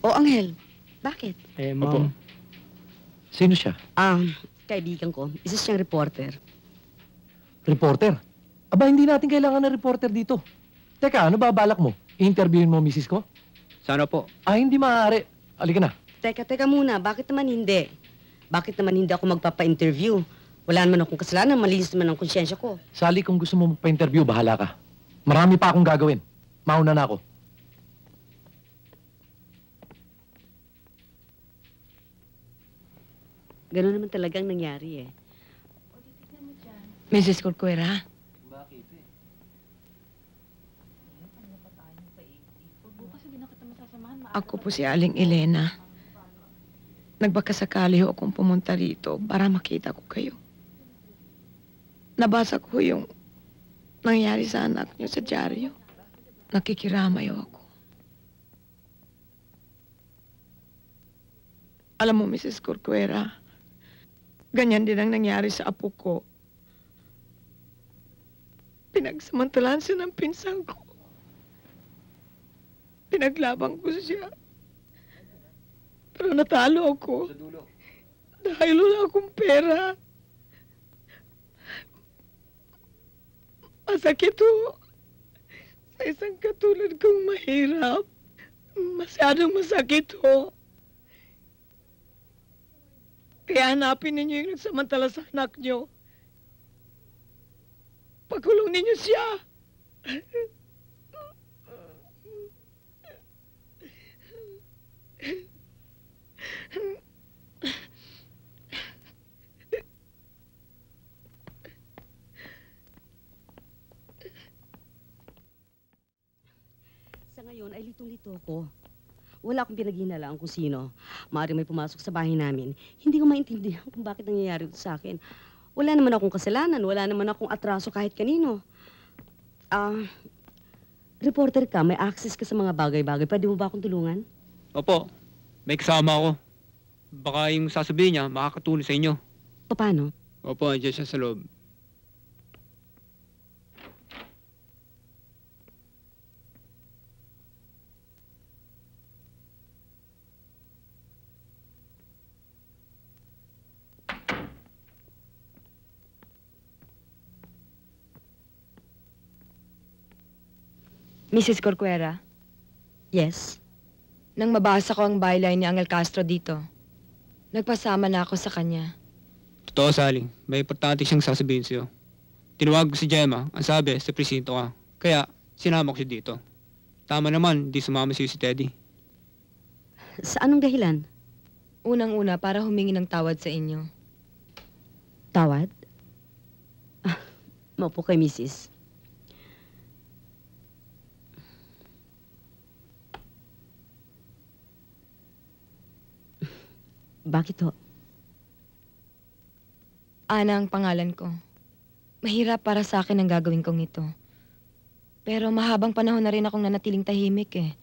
O, Angel, bakit? Opo. Sino siya? Kaibigan ko. Isa siyang reporter. Reporter? Aba, hindi natin kailangan ng reporter dito. Teka, ano ba balak mo? I-interviewin mo misis ko? Sana po. Hindi maaari. Halika na. Teka muna. Bakit naman hindi? Bakit naman hindi ako magpapa-interview? Wala naman akong kasalanan. Malinis naman ang konsyensya ko. Sally, kung gusto mo magpa-interview, bahala ka. Marami pa akong gagawin. Mauna na ako. Ganun naman talagang nangyari Mrs. Corcuera? Ako po si Aling Elena. Nagbakasakali ho akong pumunta rito para makita ko kayo. Nabasa ko yung nangyari sa anak niyo sa dyaryo. Nakikiramay ako. Alam mo, Mrs. Corcuera, ganyan din ang nangyari sa apo ko. Pinagsamantalaan siya ng pinsan ko. Pinaglaban ko siya. Pero natalo ako. Dahil wala akong pera. Masakit ho. Sa isang katulad kong mahirap. Masyadong masakit ho. Kaya hanapin ninyo yung nagsamantala sa anak nyo. Pakulong ninyo siya. Sa ngayon ay litong-lito ko. Wala akong pinaghinalaan kung sino. Maaaring may pumasok sa bahay namin. Hindi ko maintindihan kung bakit nangyayari ito sa akin. Wala naman akong kasalanan. Wala naman akong atraso kahit kanino. Reporter ka, may access ka sa mga bagay-bagay. Pwede mo ba akong tulungan? Opo, may kasama ako. Baka yung sasabihin niya, makakatulong sa inyo. Paano? Opo, andiyan siya sa loob. Mrs. Corcuera, Yes? nang mabasa ko ang byline ni Angel Castro dito, nagpasama na ako sa kanya. Totoo, Saling. May importante siyang sasabihin sa'yo. Tinawag ko si Gemma. Ang sabi, sa presinto ka. Kaya, sinama ko siya dito. Tama naman, di sumama si Teddy. Sa anong dahilan? Unang-una para humingi ng tawad sa inyo. Tawad? Maupo kay Mrs. Bakit ho? Ana ang pangalan ko. Mahirap para sa akin ang gagawin kong ito. Pero mahabang panahon na rin akong nanatiling tahimik eh.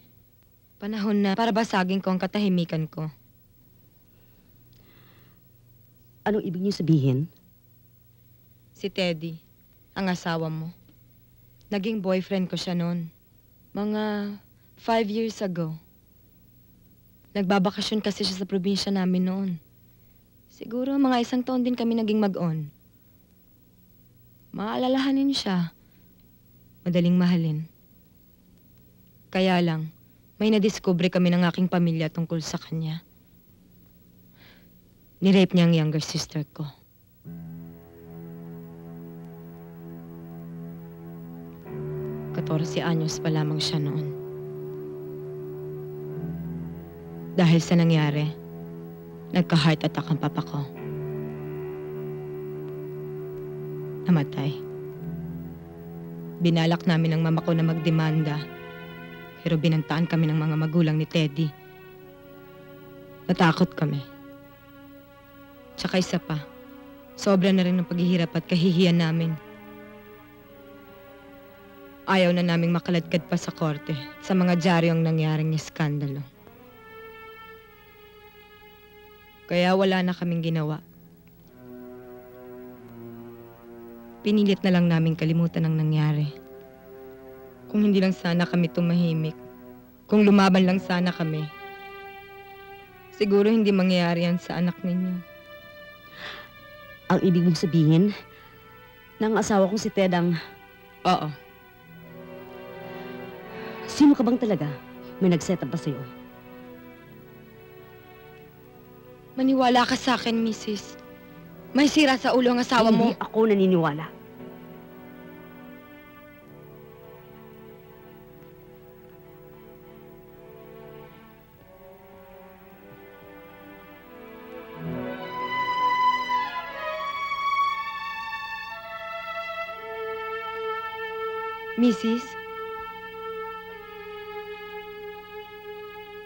Panahon na para basagin ko ang katahimikan ko. Anong ibig niyo sabihin? Si Teddy, ang asawa mo. Naging boyfriend ko siya noon. Mga 5 years ago. Nagbabakasyon kasi siya sa probinsya namin noon. Siguro mga 1 taon din kami naging mag-on. Maalalahanin siya. Madaling mahalin. Kaya lang, may nadiskubre kami ng aking pamilya tungkol sa kanya. Nirape niya ang younger sister ko. Si anyos pa lamang siya noon. Dahil sa nangyari, nagka-heart attack ang papa ko. Namatay. Binalak namin ng mama ko na magdemanda, pero binantaan kami ng mga magulang ni Teddy. Natakot kami. Tsaka isa pa, sobra na rin ang paghihirap at kahihiyan namin. Ayaw na naming makaladkad pa sa korte sa mga dyaryong nangyaring iskandalo. Kaya wala na kaming ginawa. Pinilit na lang namin kalimutan ang nangyari. Kung hindi lang sana kami tumahimik, kung lumaban lang sana kami, siguro hindi mangyayari yan sa anak ninyo. Ang ibig mong sabihin, ng asawa kong si Ted ang... Oo. Sino ka bang talaga? May nag-set up ba sa'yo? Maniwala ka sa akin, Mrs. May sira sa ulo ang asawa mo. Hindi ako naniniwala. Mrs.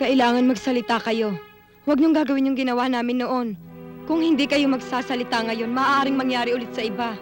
Kailangan magsalita kayo. Huwag niyong gagawin yung ginawa namin noon. Kung hindi kayo magsasalita ngayon, maaaring mangyari ulit sa iba.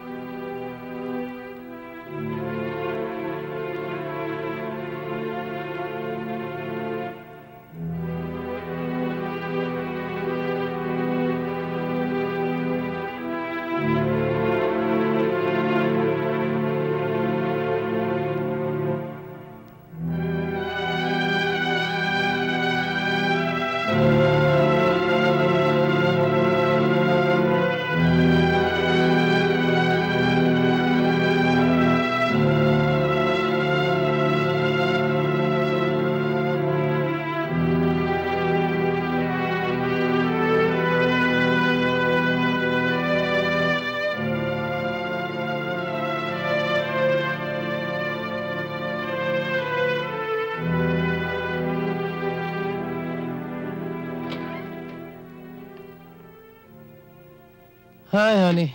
Hi, honey.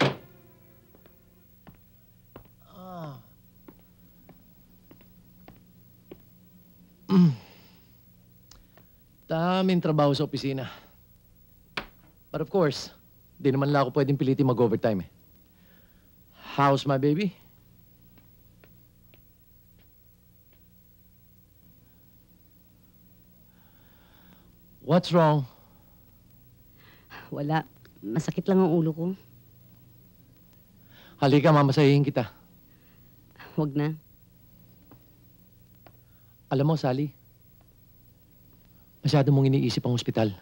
Daming trabaho sa opisina. But of course, di naman lang ako pwedeng pilitin mag-overtime eh. How's my baby? What's wrong? Wala. Masakit lang ang ulo ko. Halika, mamasahihin kita. Huwag na. Alam mo, Sally, masyado mong iniisip ang ospital.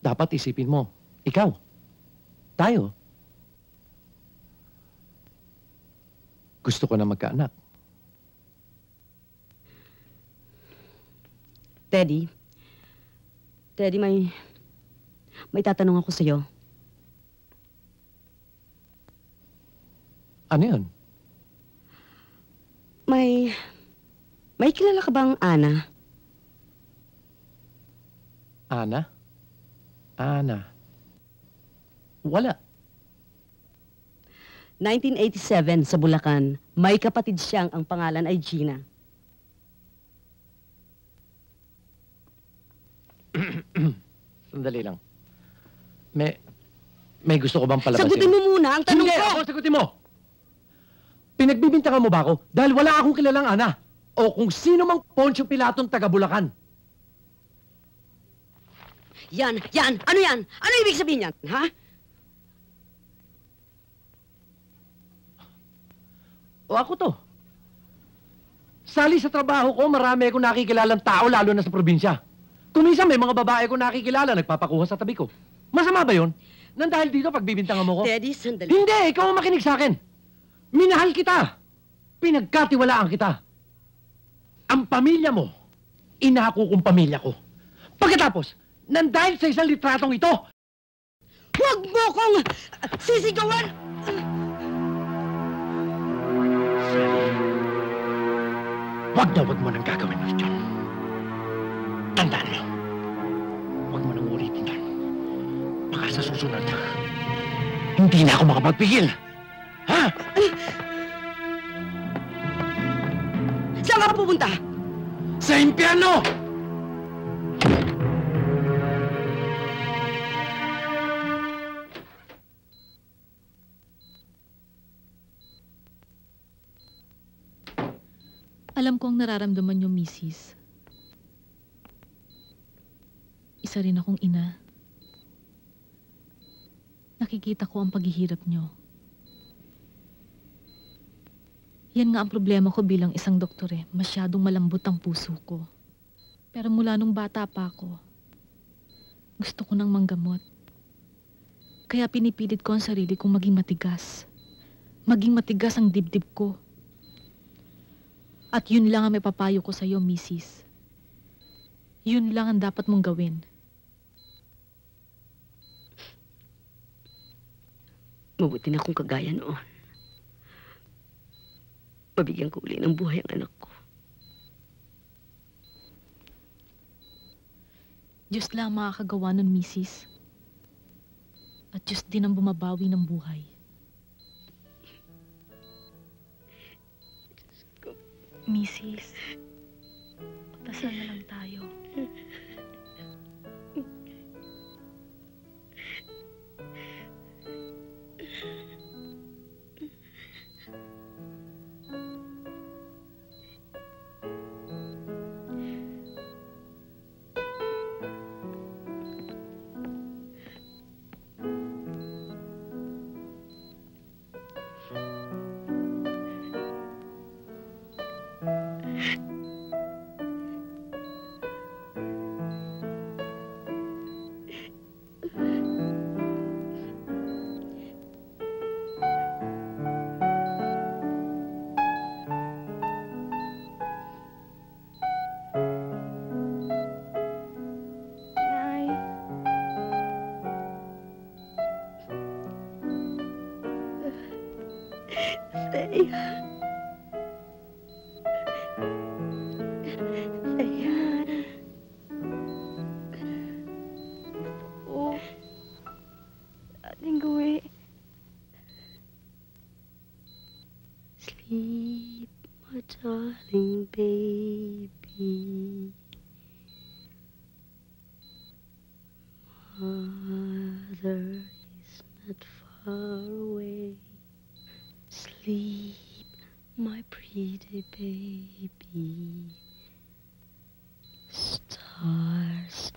Dapat isipin mo, ikaw, tayo. Gusto ko na magkaanak. Teddy, may tatanong ako sa'yo. Ano yun? May kilala ka bang Ana? Ana? Ana? Wala. 1987 sa Bulacan, may kapatid siyang ang pangalan ay Gina. Sandali lang. May gusto ko bang palabasin? Sagutin mo muna ang tanong Hindi, ko! ako sagutin mo! Pinagbibintangan mo ba ako dahil wala akong kilalang Ana? O kung sino mang Poncio Pilatong taga Bulacan? Yan! Ano yan? Ano ibig sabihin yan, ha? O ako to. Sali sa trabaho ko, marami akong nakikilalang tao, lalo na sa probinsya. Kung minsan may mga babae ko nakikilala, nagpapakuha sa tabi ko. Masama ba yun? Nang dahil dito, pagbibintangan mo ko? Teddy, sandali. Hindi! Ikaw ang makinig sa akin. Minahal kita. Pinagkatiwalaan kita. Ang pamilya mo, inako kong pamilya ko. Pagkatapos, nang dahil sa isang litratong ito, huwag mo kong sisigawan! Huwag mo nang gagawin ulit yun. Tandaan mo. Huwag mo nang ulitin yan. Baka sa susunod, hindi na ako makapagpigil. Ha? Saan ka pupunta? Sa impyerno! Alam ko ang nararamdaman niyo, Mrs. Isa rin akong ina. Nakikita ko ang paghihirap niyo. Yan nga ang problema ko bilang isang doktor eh. Masyadong malambot ang puso ko. Pero mula nung bata pa ako, gusto ko nang manggamot. Kaya pinipilit ko ang sarili kong maging matigas. Maging matigas ang dibdib ko. At yun lang ang may papayo ko sa'yo, Mrs. Yun lang ang dapat mong gawin. Mabuti na kung kagaya noon. Mabigyan ko uli ng buhay ang anak ko. Diyos lang ang makakagawa nun, Mrs. At Diyos din ang bumabawi ng buhay. Mrs. Magdasal na lang tayo. Sleep, my darling baby. Mother is not far away. Sleep, my pretty baby. Stars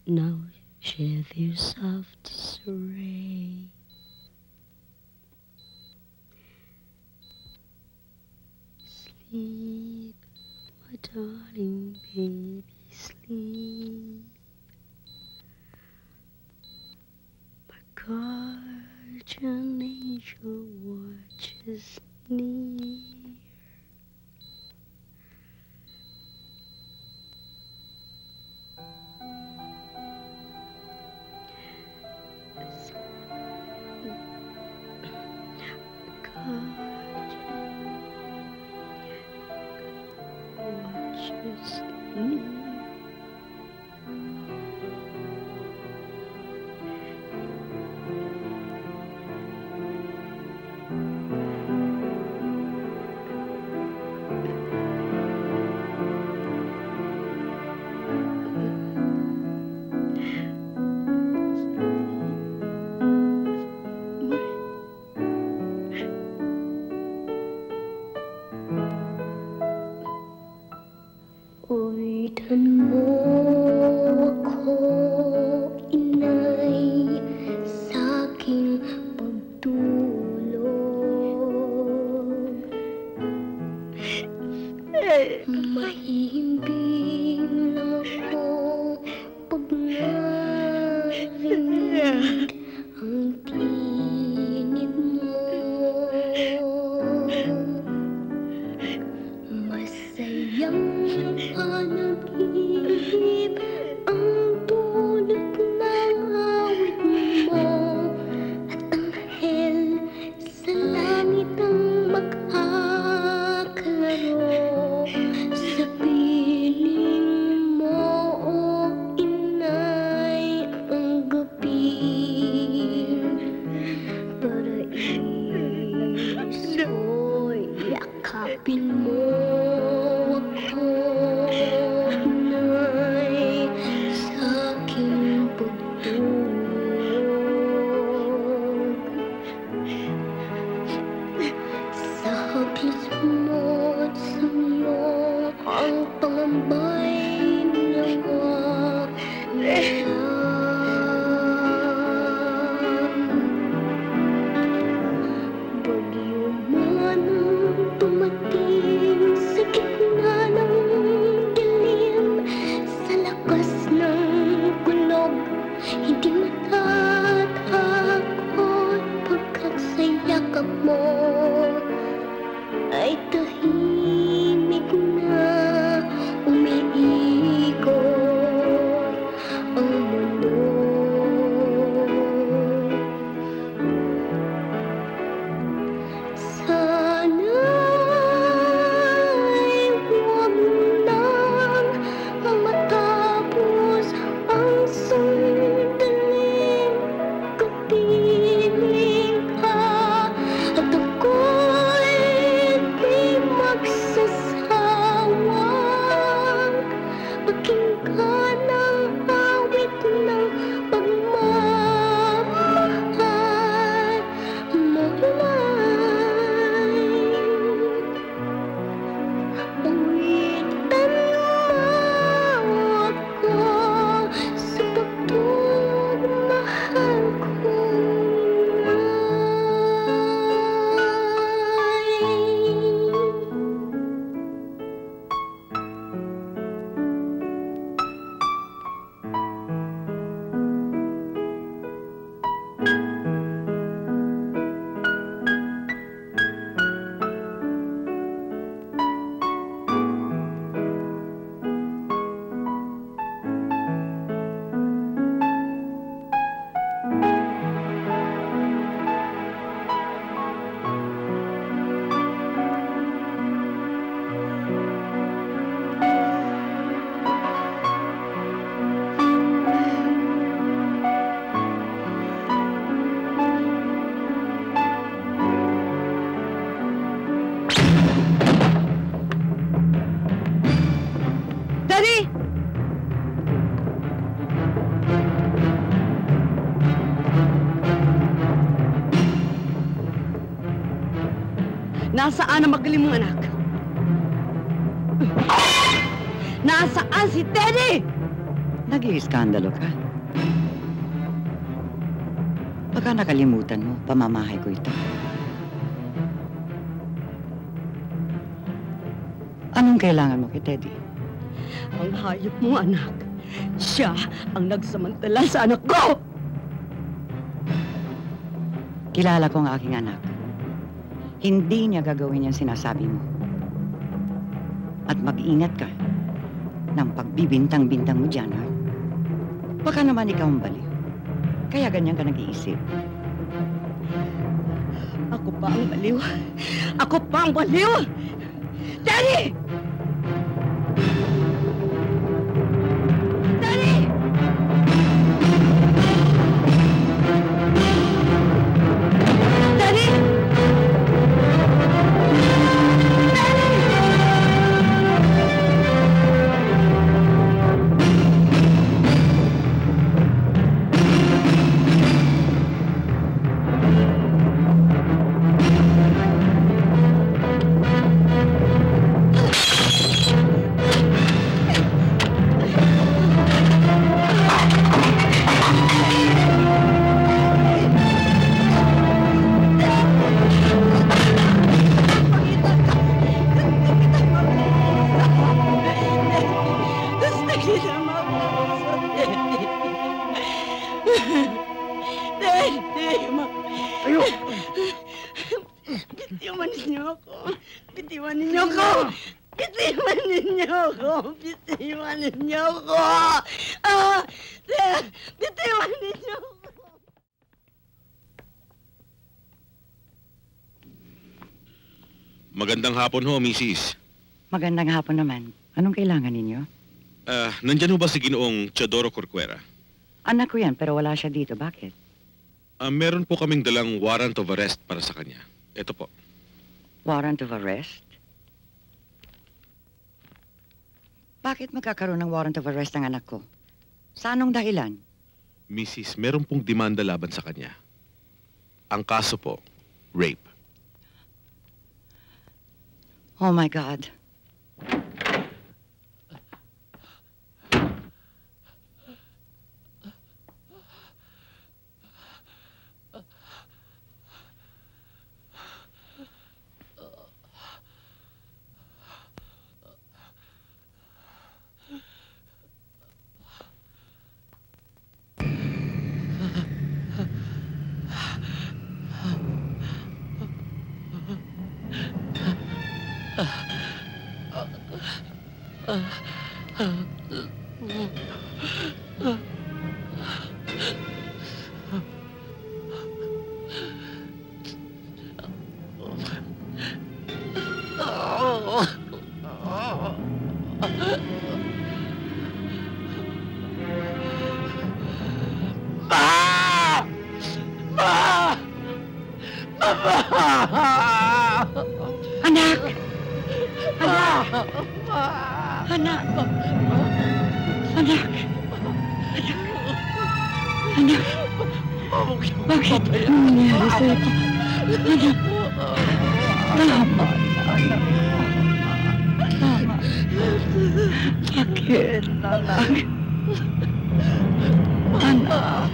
now shed their soft ray. Sleep, my darling baby, sleep. My guardian angel watches near. Watches near. Uwitan mo ako, inay, sa aking pagtulog. Mahihimbing lang ako pag narinig ang tinig mo. Masayang panaginip ang dulot ng awit mo at anghel sa langit ang mag-aaklaro sa piling mo, o inay, ang gabi Nasaan ang magaling mong anak? Nasaan si Teddy? Nag-iiskandalo ka. Baka nakalimutan mo, pamamahay ko ito. Anong kailangan mo kay Teddy? Ang hayop mo, anak. Siya ang nagsamantala sa anak ko! Kilala ko ang aking anak. Hindi niya gagawin yung sinasabi mo. At mag-ingat ka ng pagbibintang-bintang mo dyan, ha? Baka naman ikaw ang baliw. Kaya ganyan ka nag-iisip. Ako pa ang baliw. Ako pa ang baliw! Daddy! Daddy! Daddy! Bitiwan ninyo ako. Bitiwan ninyo ako. Bitiwan ninyo ako. Bitiwan ninyo ako. Bitiwan ninyo ako. Magandang hapon ho, Mrs. Magandang hapon naman. Anong kailangan ninyo? Nandyan ho ba si Ginoong Teodoro Corcuera? Anak ko yan, pero wala siya dito. Bakit? Meron po kaming dalang warrant of arrest para sa kanya. Ito po. Warrant of arrest? Bakit magkakaroon ng warrant of arrest ang anak ko? Sa anong dahilan? Mrs., meron pong demanda laban sa kanya. Ang kaso po, rape. Oh my God. Anak! Anak! Anak! Anak! Anak! Bakit? Ano nangyari sa'yo? Anak! Tama. Tama. Bakit? Anak! Anak!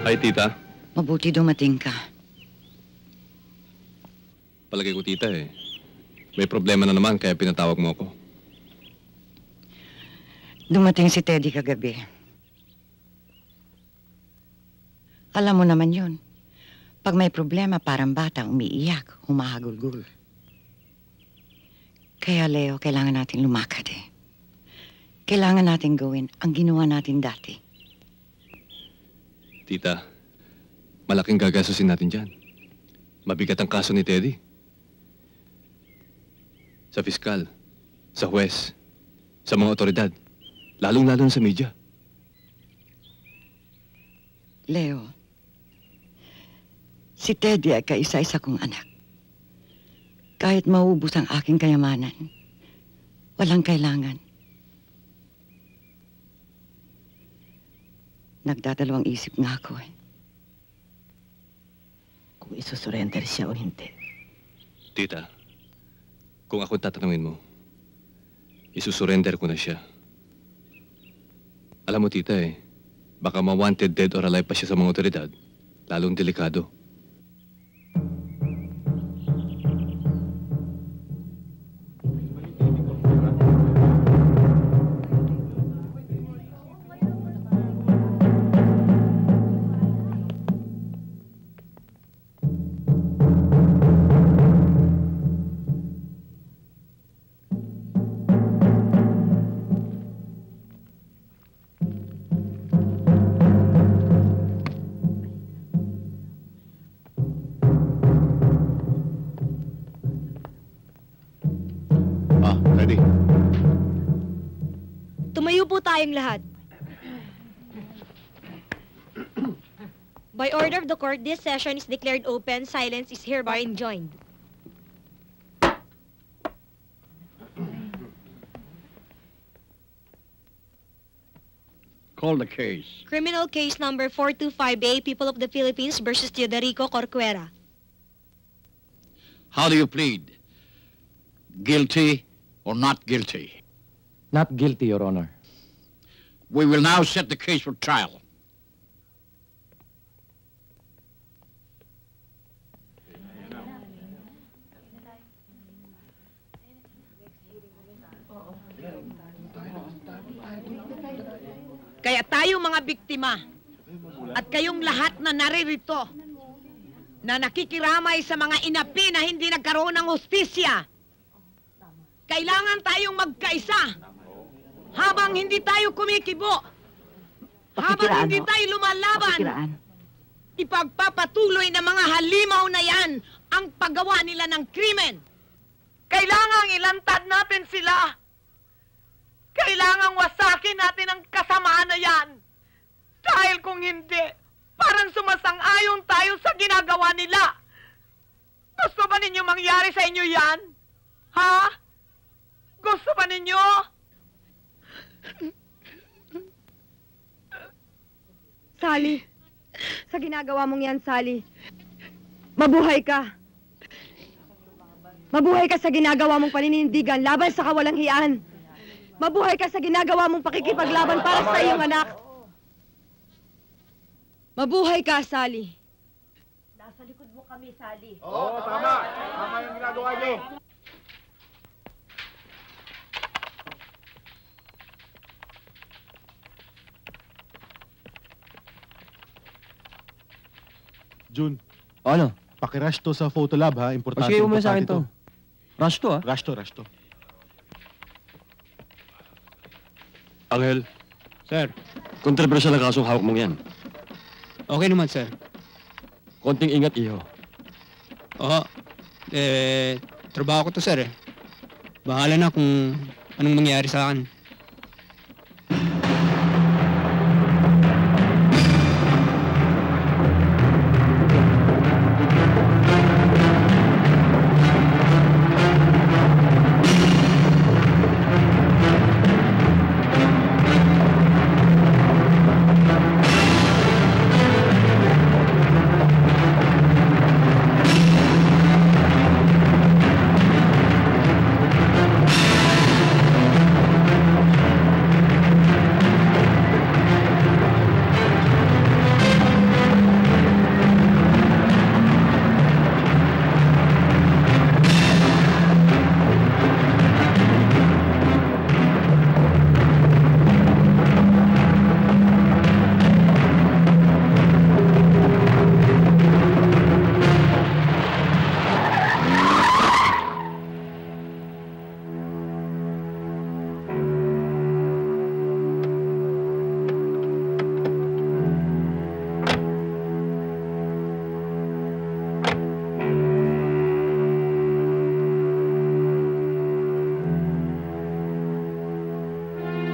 Ay, tita. Mabuti dumating ka. Palagay ko, tita, may problema na naman kaya pinatawag mo ako. Dumating si Teddy kagabi. Alam mo naman yun. Pag may problema, parang bata, umiiyak, humahagulgul. Kaya, Leo, kailangan natin lumakad Kailangan natin gawin ang ginawa natin dati. Tita, malaking gagastusin natin dyan. Mabigat ang kaso ni Teddy. Sa piskal, sa huwes, sa mga otoridad, lalong-lalo na sa media. Leo, si Teddy ay kaisa-isa kong anak. Kahit maubos ang aking kayamanan, walang kailangan. Nagdadalawang isip nga ako eh. Kung isusurrender siya o hindi. Tita, kung ako tatanungin mo, isusurrender ko na siya. Alam mo, tita baka ma-wanted dead or alive pa siya sa mga otoridad, lalong delikado. Ready? Tumayo po tayong lahat. By order of the court, this session is declared open. Silence is hereby enjoined. Call the case. Criminal case number 425A, People of the Philippines versus Teodorico Corcuera. How do you plead? Guilty or not guilty? Not guilty, Your Honor. We will now set the case for trial. Kaya tayo mga biktima at kayong lahat na naririto na nakikiramay sa mga inapi na hindi nagkaroon ng hustisya, kailangan tayong magkaisa habang hindi tayo kumikibo, habang hindi tayo lumalaban. Ipagpapatuloy ng mga halimaw na yan ang paggawa nila ng krimen. Kailangang ilantad natin sila. Kailangang wasakin natin ang kasamaan na yan. Dahil kung hindi, parang sumasang-ayon tayo sa ginagawa nila. Gusto ba ninyo mangyari sa inyo yan? Ha? Gusto ba ninyo? Sally, sa ginagawa mong yan, Sally, mabuhay ka. Mabuhay ka sa ginagawa mong paninindigan laban sa kawalang hiyaan. Mabuhay ka sa ginagawa mong pakikipaglaban para sa iyong anak. Mabuhay ka, Sally. Nasa likod mo kami, Sally. Oo, tama. Tama yung ginagawa niyo. Jun. Ano? Pakirush to sa photo lab ha. Importante. Sige, mo sa akin to. Rush to ha? Rush to. Angel. Sir. Kontrobersyal na kasong hawak mong yan. Okay naman, sir. Konting ingat, iho. Oo. Trabaho ko to, sir. Bahala na kung anong mangyari sa akin.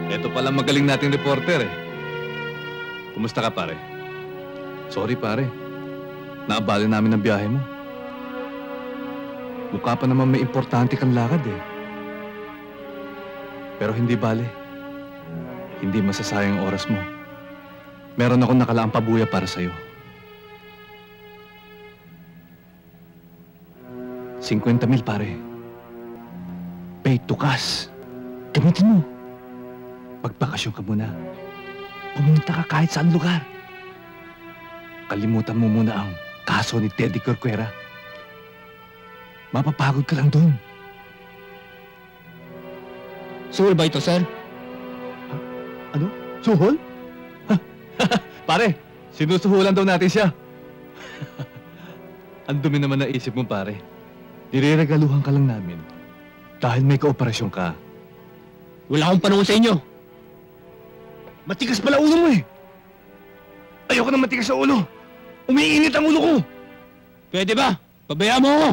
Ito pala magaling nating reporter Kumusta ka, pare? Sorry, pare. Naabala namin ang biyahe mo. Mukha pa naman may importante kang lakad eh. Pero hindi bale. Hindi masasayang ang oras mo. Meron akong nakalaang pabuya para sa'yo. 50,000 pare. Pay to cash. Gamitin mo. Magbakasyon ka muna. Pumunta ka kahit saan lugar. Kalimutan mo muna ang kaso ni Teddy Corcuera. Mapapagod ka lang doon. Suhol ba ito, sir? Ano? Suhol? Pare, sinusuhulan daw natin siya. Ang dumi naman na isip mo, pare. Nireregaluhan ka lang namin dahil may kooperasyon ka. Wala akong panahon sa inyo. Matigas pala ulo mo eh. Ayoko na matigas sa ulo. Umiinit ang ulo ko. Pwede ba? Pabayaan mo ako.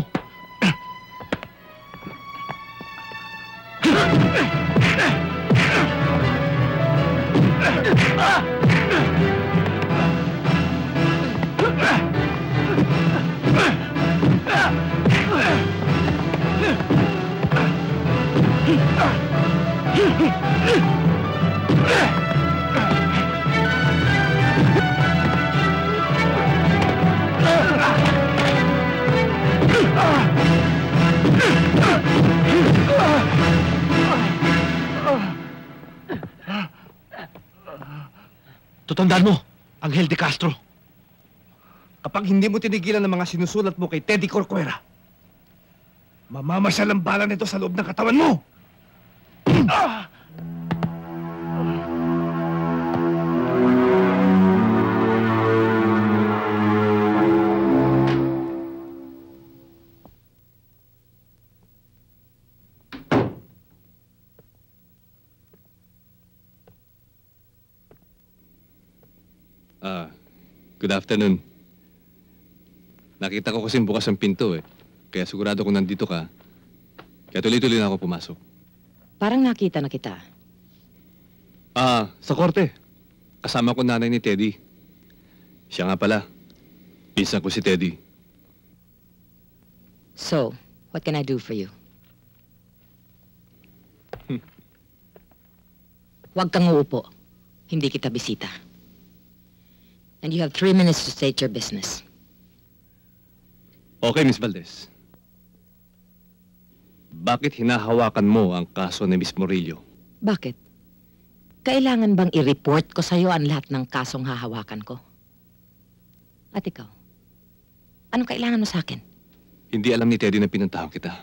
Tutandaan mo, Angel de Castro. Kapag hindi mo tinigilan ang mga sinusulat mo kay Teddy Corcuera, mamamasyal ang bala nito sa loob ng katawan mo! Good afternoon. Nakita ko kasi bukas ang pinto eh. Kaya sigurado kung nandito ka. Kaya tuloy-tuloy na ako pumasok. Parang nakita na kita. Sa korte. Kasama ko nanay ni Teddy. Siya nga pala. Pinsan ko si Teddy. So, what can I do for you? Huwag kang uupo. Hindi kita bisita. And you have 3 minutes to state your business. Okay, Miss Valdez. Bakit hinahawakan mo ang kaso ni Miss Murillo? Bakit? Kailangan bang i-report ko sa'yo ang lahat ng kasong hahawakan ko? At ikaw? Anong kailangan mo sa akin? Hindi alam ni Teddy na pinuntahan kita.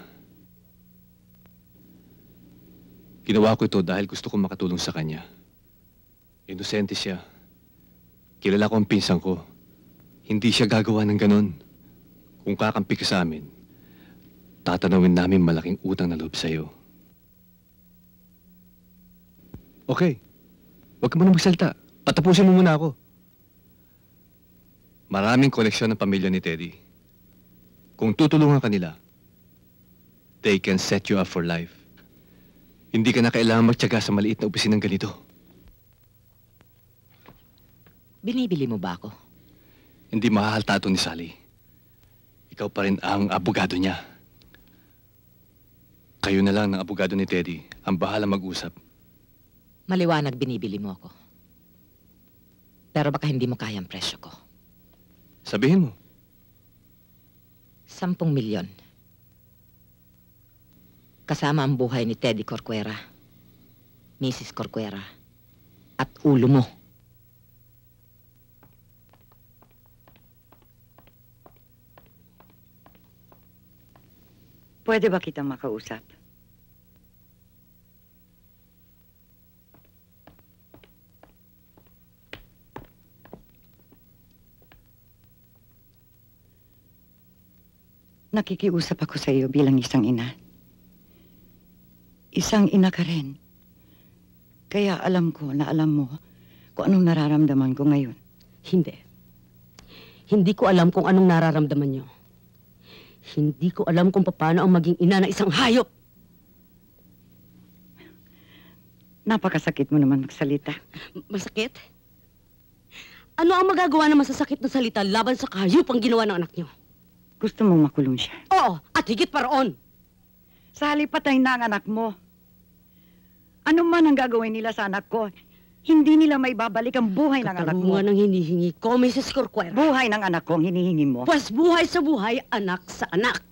Ginawa ko ito dahil gusto kong makatulong sa kanya. Inosente siya. Kilala ko ang pinsan ko. Hindi siya gagawa ng ganon. Kung kakampi ka sa amin, tatanawin namin malaking utang na loob sa'yo. Okay. Huwag ka muna magsalita. Patapusin mo muna ako. Maraming koneksyon ng pamilya ni Teddy. Kung tutulungan ka nila, they can set you up for life. Hindi ka na kailangan magtiyaga sa maliit na opisinang ganito. Binibili mo ba ako? Hindi mahahalta ito ni Sally. Ikaw pa rin ang abogado niya. Kayo na lang ng abogado ni Teddy ang bahala mag-usap. Maliwanag binibili mo ako. Pero baka hindi mo kaya ang presyo ko. Sabihin mo. 10 milyon. Kasama ang buhay ni Teddy Corcuera, Mrs. Corcuera, at ulo mo. Pwede ba kitang makausap? Nakikiusap ako sa iyo bilang isang ina. Isang ina ka rin. Kaya alam ko na alam mo kung anong nararamdaman ko ngayon. Hindi. Hindi ko alam kung anong nararamdaman niyo. Hindi ko alam kung paano ang maging ina ng isang hayop. Napakasakit mo naman magsalita. Masakit? Ano ang magagawa ng masasakit na salita laban sa kahayop ang ginawa ng anak niyo? Gusto mong makulong siya? Oo, at higit pa roon. Sa halip patay na ang anak mo. Ano man ang gagawin nila sa anak ko, hindi nila maibabalik ang buhay ng anak mo. Katarungan ang hinihingi ko, Mrs. Corcuera. Buhay ng anak ko ang hinihingi mo. Pues buhay sa buhay, anak sa anak.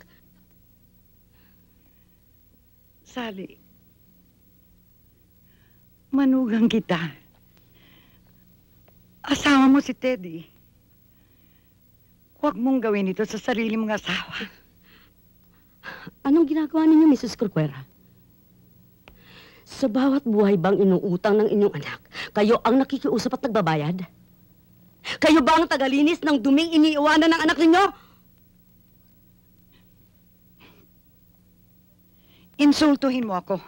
Sally, manugang kita. Asawa mo si Teddy. Huwag mong gawin ito sa sarili mong asawa. Anong ginagawa ninyo, Mrs. Corcuera? Sa bawat buhay bang inuutang ng inyong anak, kayo ang nakikiusap at nagbabayad? Kayo ba ang tagalinis ng duming iniiwanan ng anak ninyo? Insultuhin mo ako.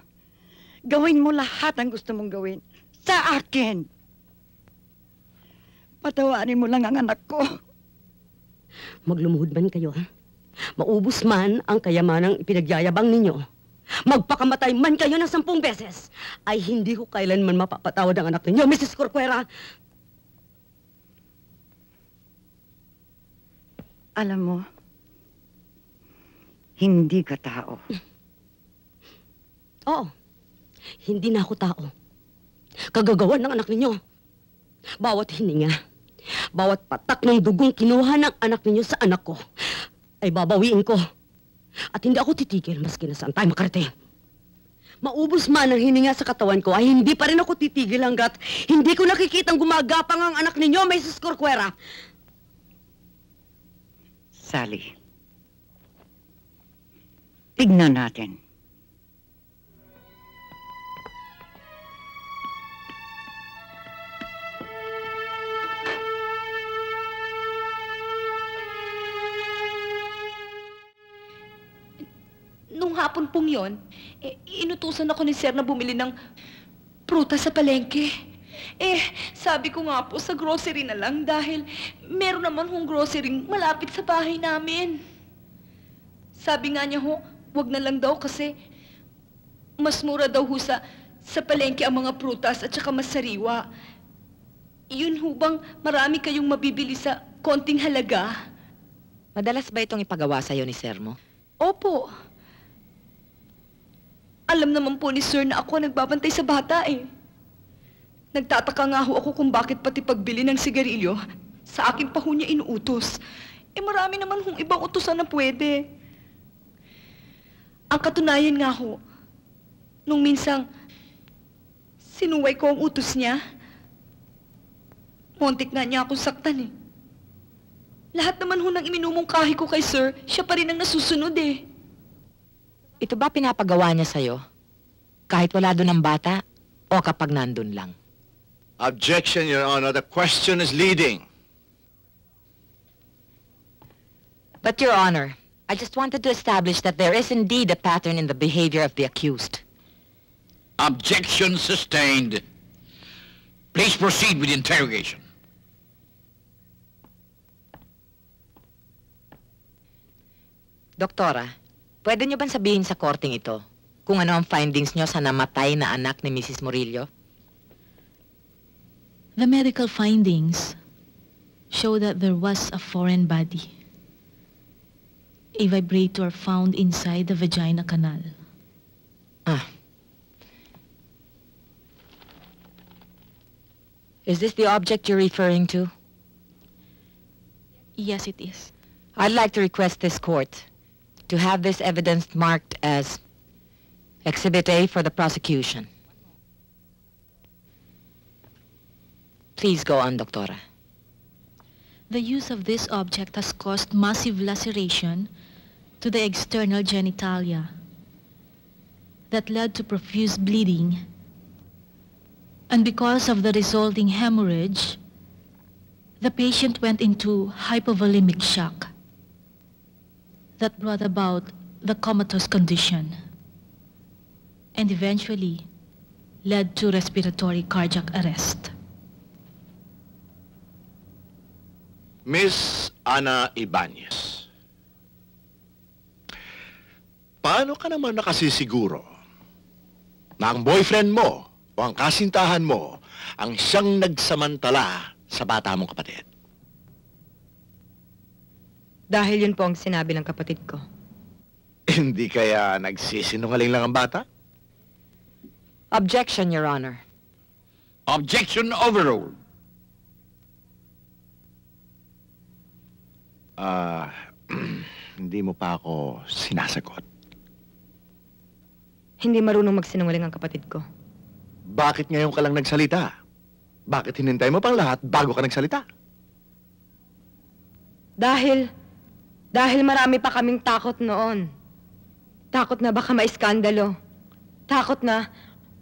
Gawin mo lahat ang gusto mong gawin. Sa akin. Patawarin mo lang ang anak ko. Maglumuhod man kayo, ha? Maubos man ang kayamanang ipinagyayabang ninyo. Magpakamatay man kayo ng 10 beses, ay hindi ko kailanman mapapatawad ang anak ninyo, Mrs. Corcuera. Alam mo, hindi ka tao. Oo, hindi na ako tao. Kagagawan ng anak ninyo. Bawat hininga, bawat patak ng dugong kinuha ng anak ninyo sa anak ko, ay babawiin ko. At hindi ako titigil maski na saan tayo makarating. Maubos man ang hininga sa katawan ko, ay hindi pa rin ako titigil hanggat hindi ko nakikitang gumagapang ang anak ninyo, Mrs. Corcuera. Sally, tignan natin. Nung hapon pong yon, inutusan ako ni Sir na bumili ng prutas sa palengke. Sabi ko nga po sa grocery na lang dahil meron naman hong grocery malapit sa bahay namin. Sabi nga niya ho, wag na lang daw kasi mas mura daw ho sa palengke ang mga prutas at saka mas sariwa. Yun ho bang marami kayong mabibili sa konting halaga? Madalas ba itong ipagawa sa'yo ni Sir mo? Opo. Alam naman po ni Sir na ako nagbabantay sa bata eh. Nagtataka nga ho ako kung bakit pati pagbili ng sigarilyo, sa akin pa ho niya inuutos. Marami naman hong ibang utusan na pwede. Ang katunayan nga ho, nung minsang sinuway ko ang utos niya, muntik na niya akong saktan eh. Lahat naman ho ng iminumungkahi ko kay Sir, siya pa rin ang nasusunod eh. Ito ba pinapagawa niya sa'yo? Kahit wala doon ang bata o kapag nandun lang? Objection, Your Honor. The question is leading. But, Your Honor, I just wanted to establish that there is indeed a pattern in the behavior of the accused. Objection sustained. Please proceed with the interrogation. Doktora, pwede niyo bang sabihin sa korting ito kung ano ang findings niyo sa namatay na anak ni Mrs. Murillo? The medical findings show that there was a foreign body. A vibrator found inside the vagina canal. Is this the object you're referring to? Yes, it is. I'd like to request this court to have this evidence marked as Exhibit A for the prosecution. Please go on, Doktora. The use of this object has caused massive laceration to the external genitalia that led to profuse bleeding. And because of the resulting hemorrhage, the patient went into hypovolemic shock that brought about the comatose condition and eventually led to respiratory cardiac arrest. Miss Ana Ibanez, paano ka naman nakasisiguro na ang boyfriend mo o ang kasintahan mo ang siyang nagsamantala sa bata mong kapatid? Dahil yun po ang sinabi ng kapatid ko. Hindi kaya nagsisinungaling lang ang bata? Objection, Your Honor. Objection overruled. Hindi mo pa ako sinasagot. Hindi marunong magsinungaling ang kapatid ko. Bakit ngayon ka lang nagsalita? Bakit hinintay mo pang lahat bago ka nagsalita? Dahil marami pa kaming takot noon. Takot na baka maiskandalo. Takot na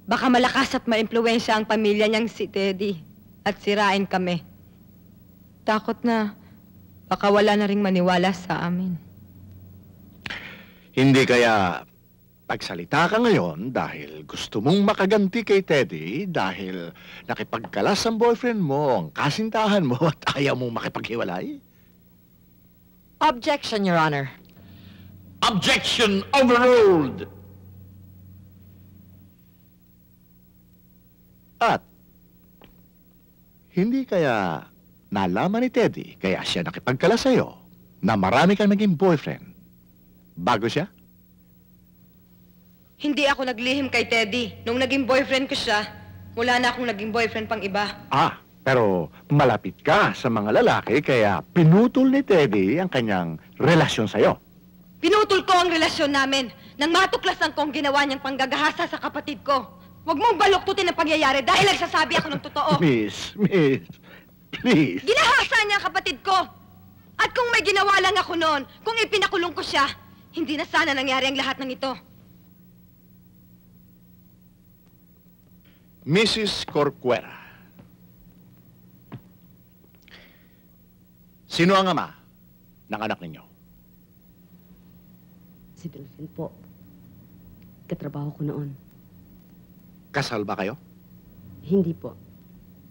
baka malakas at maimpluwensya ang pamilya niyang si Teddy at sirain kami. Takot na baka wala na ring maniwala sa amin. Hindi kaya pagsalita ka ngayon dahil gusto mong makaganti kay Teddy dahil nakipagkalas ang boyfriend mo, ang kasintahan mo at ayaw mong makipaghiwalay? Objection, Your Honor. Objection overruled. At hindi kaya nalaman ni Teddy kaya siya nakipagkalas sa'yo na marami kang naging boyfriend bago siya? Hindi ako naglihim kay Teddy. Nung naging boyfriend ko siya, wala na akong naging boyfriend pang iba. Pero malapit ka sa mga lalaki kaya pinutol ni Teddy ang kanyang relasyon sa'yo. Pinutol ko ang relasyon namin nang matuklasan ko ang ginawa niyang panggagahasa sa kapatid ko. Huwag mong baluktutin ang pangyayari dahil nagsasabi ako ng totoo. Miss, please. Ginahasa niya ang kapatid ko. At kung may ginawa lang ako noon, kung ipinakulong ko siya, hindi na sana nangyari ang lahat ng ito. Mrs. Corcuera, sino ang ama ng anak ninyo? Si Delphine po. Katrabaho ko noon. Kasal ba kayo? Hindi po.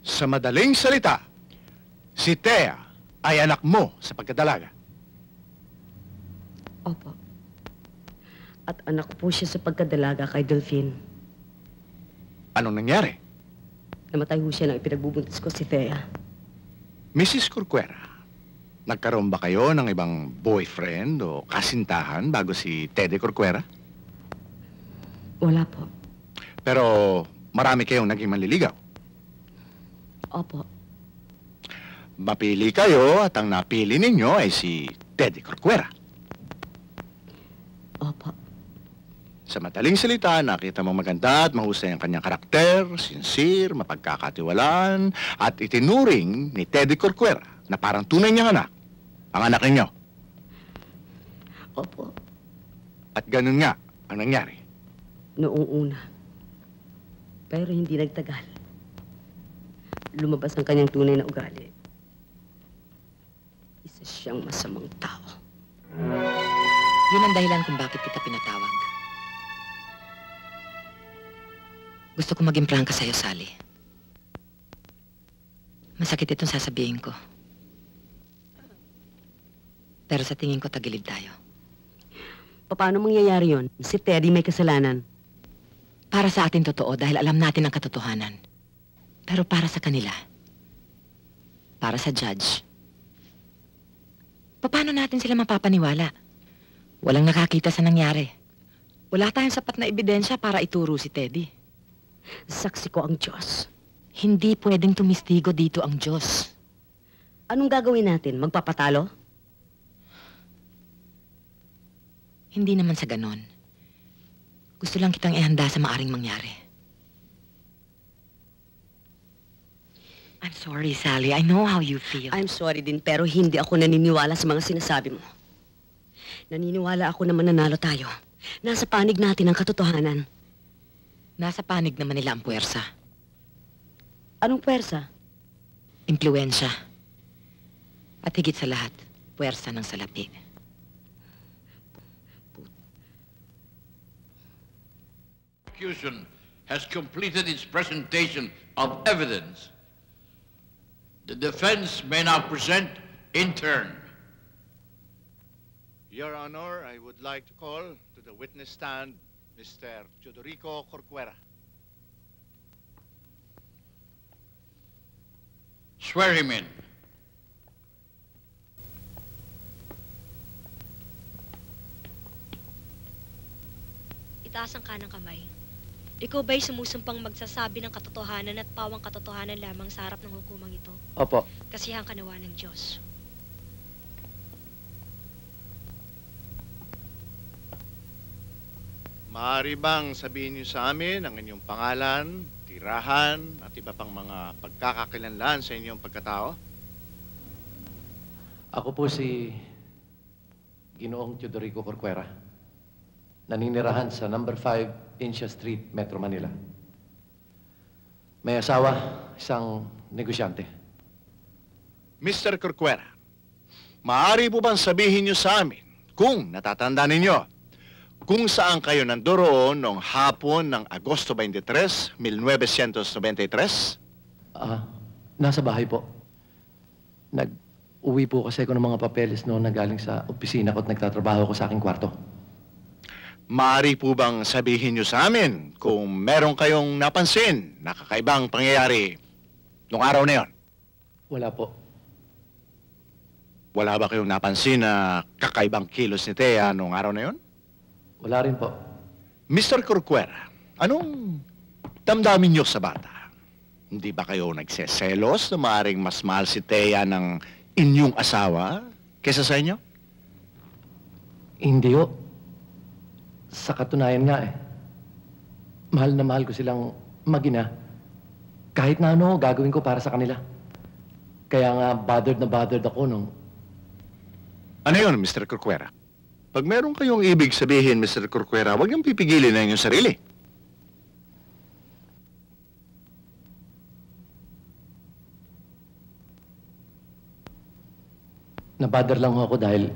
Sa madaling salita, si Thea ay anak mo sa pagkadalaga. Opo. At anak ko po siya sa pagkadalaga kay Delphine. Anong nangyari? Namatay ho siya nang ipinagbubuntis ko si Thea. Mrs. Corcuera, nagkaroon ba kayo ng ibang boyfriend o kasintahan bago si Teddy Corcuera? Wala po. Pero marami kayong naging manliligaw. Opo. Mapili kayo at ang napili ninyo ay si Teddy Corcuera. Opo. Sa madaling salita, nakita mo maganda at mahusay ang kanyang karakter, sincere, mapagkakatiwalaan, at itinuring ni Teddy Corcuera na parang tunay niyang anak, ang anak ninyo. Opo. At ganun nga ang nangyari. Noong una. Pero hindi nagtagal. Lumabas ang kanyang tunay na ugali. Isa siyang masamang tao. Yun ang dahilan kung bakit kita pinatawag. Gusto ko maging prangka sa'yo, Sally. Masakit itong sasabihin ko. Pero sa tingin ko, tagilid tayo. Paano mangyayari yon? Si Teddy may kasalanan. Para sa atin totoo dahil alam natin ang katotohanan. Pero para sa kanila, para sa judge, paano natin sila mapapaniwala? Walang nakakita sa nangyari. Wala tayong sapat na ebidensya para ituro si Teddy. Saksi ko ang Diyos. Hindi pwedeng tumistigo dito ang Diyos. Anong gagawin natin? Magpapatalo? Hindi naman sa ganon. Gusto lang kitang ihanda sa maaring mangyari. I'm sorry, Sally. I know how you feel. I'm sorry din, pero hindi ako naniniwala sa mga sinasabi mo. Naniniwala ako na mananalo tayo. Nasa panig natin ang katotohanan. Nasa panig naman nila ang puwersa. Anong puwersa? Impluwensya. At higit sa lahat, puwersa ng salapi. Prosecution has completed its presentation of evidence. The defense may now present in turn. Your Honor, I would like to call to the witness stand Mr. Teodorico Corcuera. Swear him in. itaas ang kanang kamay. Ikaw ba'y sumusumpang magsasabi ng katotohanan at pawang katotohanan lamang sa harap ng hukumang ito? Opo. Kasihang kanawa ng Diyos. Maaari bang sabihin niyo sa amin ang inyong pangalan, tirahan, at iba pang mga pagkakakilanlan sa inyong pagkatao? Ako po si Ginoong Teodorico Corcuera. Naninirahan sa number 5 Insia Street, Metro Manila. May asawa, isang negosyante. Mr. Corcuera, maaari po bang sabihin niyo sa amin, kung natatanda ninyo, kung saan kayo nandoroon noong hapon ng Agosto 23, 1993? Nasa bahay po. Nag-uwi po kasi ako ng mga papeles noon na galing sa opisina ko at nagtatrabaho ko sa aking kwarto. Maaari po bang sabihin niyo sa amin kung meron kayong napansin na kakaibang pangyayari noong araw na yon? Wala po. Wala ba kayong napansin na kakaibang kilos ni Thea noong araw na yon? Wala rin po. Mr. Corcuera, anong damdamin niyo sa bata? Hindi ba kayo nagseselos na maaaring mas mahal si Thea ng inyong asawa kesa sa inyo? Hindi ho. Sa katunayan nga mahal na mahal ko silang mag-ina. Kahit na ano, gagawin ko para sa kanila. Kaya nga, bothered na bothered ako nung... Ano yun, Mr. Corcuera? Pag meron kayong ibig sabihin, Mr. Corcuera, huwag niyong pipigilin na inyong sarili. Nabother lang ho ako dahil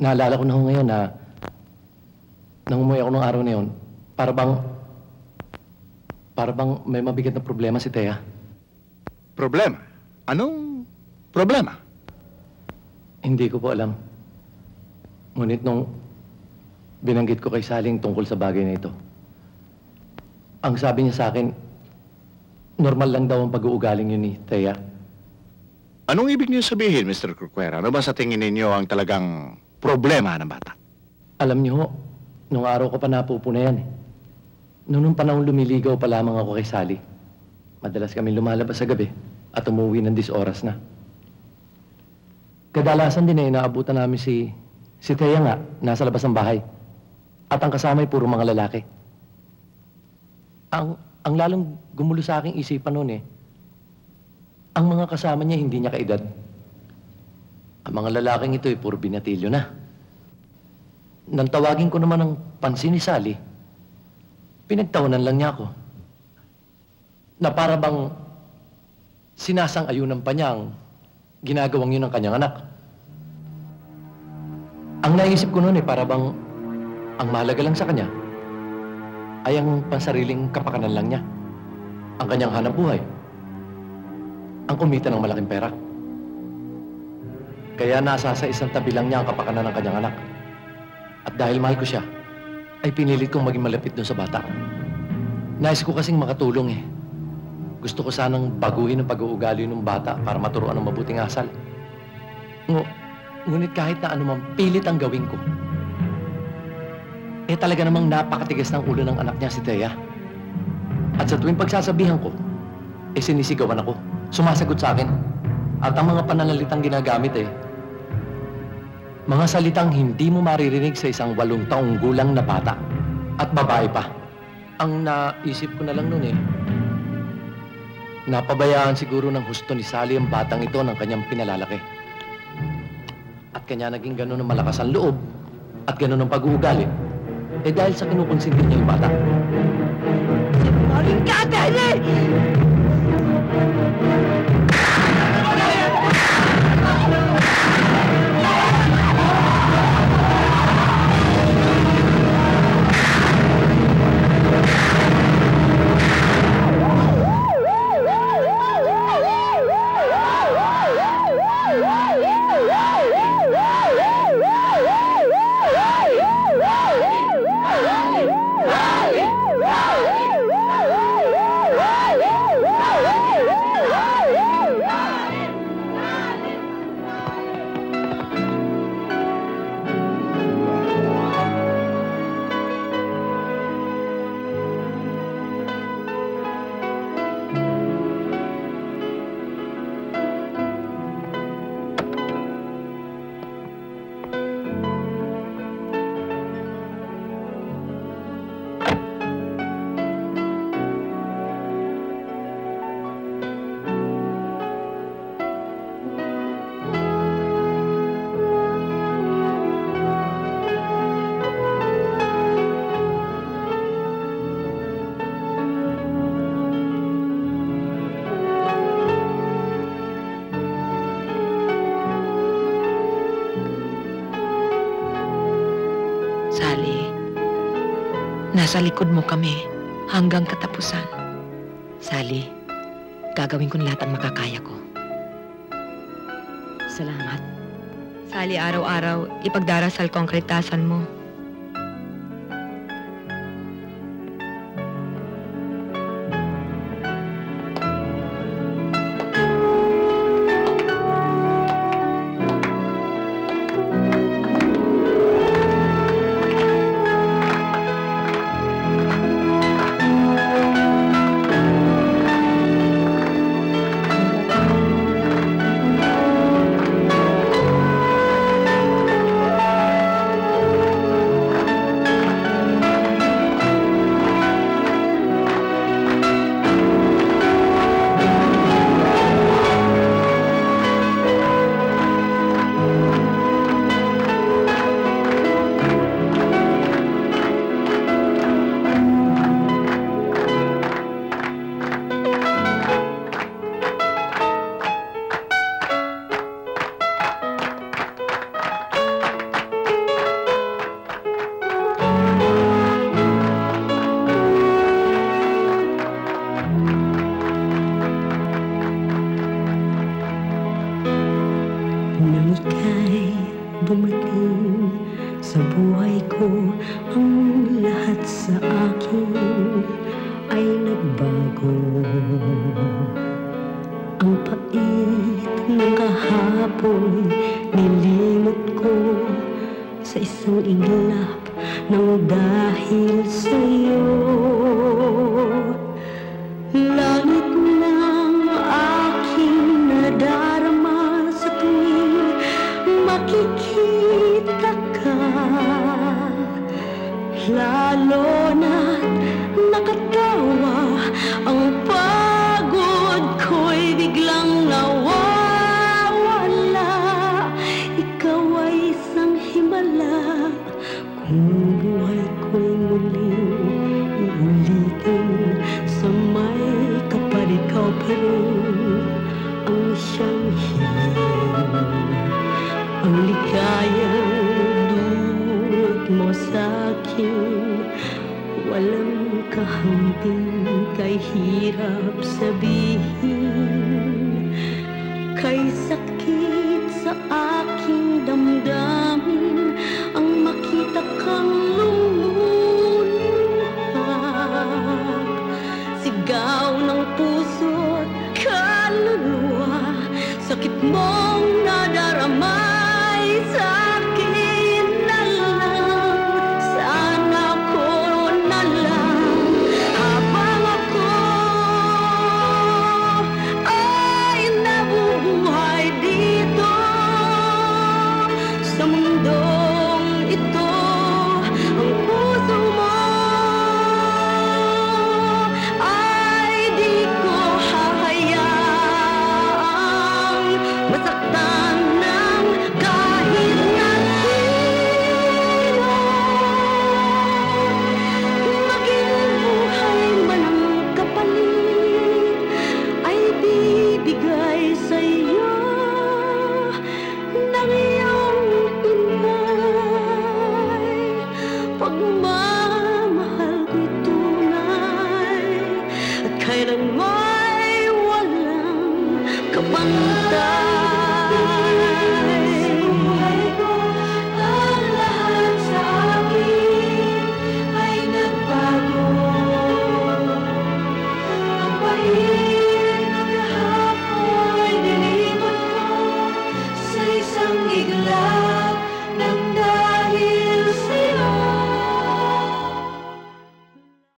naalala ko na ho ngayon na nang umuwi ako nung araw na yun, para bang may mabigat na problema si Thea. Problema? Anong problema? Hindi ko po alam. Ngunit nung binanggit ko kay Saling tungkol sa bagay na ito, ang sabi niya sa akin, normal lang daw ang pag-uugaling yun ni Thea. Anong ibig niyo sabihin, Mr. Corcuera? Ano ba sa tingin ninyo ang talagang problema ng bata? Alam niyo ho, nung araw ko pa napupuna yan Noong panahon lumiligaw pa lamang ako kay Sally. Madalas kami lumalabas sa gabi at umuwi ng 10 oras na. Kadalasan din inaabutan namin si Thea nga, nasa labas ng bahay. At ang kasama ay puro mga lalaki. Ang lalong gumulo sa aking isipan noon ang mga kasama niya hindi niya kaedad. Ang mga lalaking ito ay puro binatilyo na. Nang tawagin ko naman ang pansin ni Sally, pinagtawanan lang niya ako. Na para bang sinasang-ayunan pa niya ang ginagawang yun ng kanyang anak. Ang naisip ko noon para bang ang mahalaga lang sa kanya ay ang pansariling kapakanan lang niya. Ang kanyang hanap buhay. Ang kumita ng malaking pera. Kaya nasa sa isang tabi lang niya ang kapakanan ng kanyang anak. At dahil mahal ko siya, ay pinilit kong maging malapit doon sa bata. Nais ko kasing makatulong Gusto ko sanang baguhin ang pag-uugali ng bata para maturuan ng mabuting asal. Ngunit kahit na anumang pilit ang gawin ko, talaga namang napakatigas ng ulo ng anak niya si Thea. At sa tuwing pagsasabihan ko, sinisigawan ako. Sumasagot sa akin. At ang mga pananalitang ginagamit mga salitang hindi mo maririnig sa isang 8 taong gulang na bata. At babae pa. Ang naisip ko na lang noon napabayaan siguro ng husto ni Sally ang batang ito ng kanyang pinalalaki. At kanya naging gano'n ang malakas ang loob at gano'n ang pag-uugali. Dahil sa kinukonsinti niya yung bata. Sinungaling ka, Teddy! Sally, nasa likod mo kami hanggang katapusan. Sally, gagawin ko lahat ang makakaya ko. Salamat. Sally, araw-araw, ipagdarasal ko ang kaligtasan mo. Nang ika'y dumating sa buhay ko, ang lahat sa akin ay nagbago. Ang pait ng kahapon nilimot ko sa isang iglap ng dahil sa'yo. Langit ng aking nadarama sa tuwing makikita ka, lalo na't nakatawa ang pagod ko'y biglang nawawala. Ikaw ay isang himala, kung buhay ko'y muling uulitin, sa may kapal ikaw pa rin ang siyang hiling. Ang ligayang dulot mo sa'kin, walang kahambing, kay hirap sabihin, kay sakit sa aking damdamin, ang makita kang lumuluhag. Sigaw ng puso't kaluluwa, sakit mo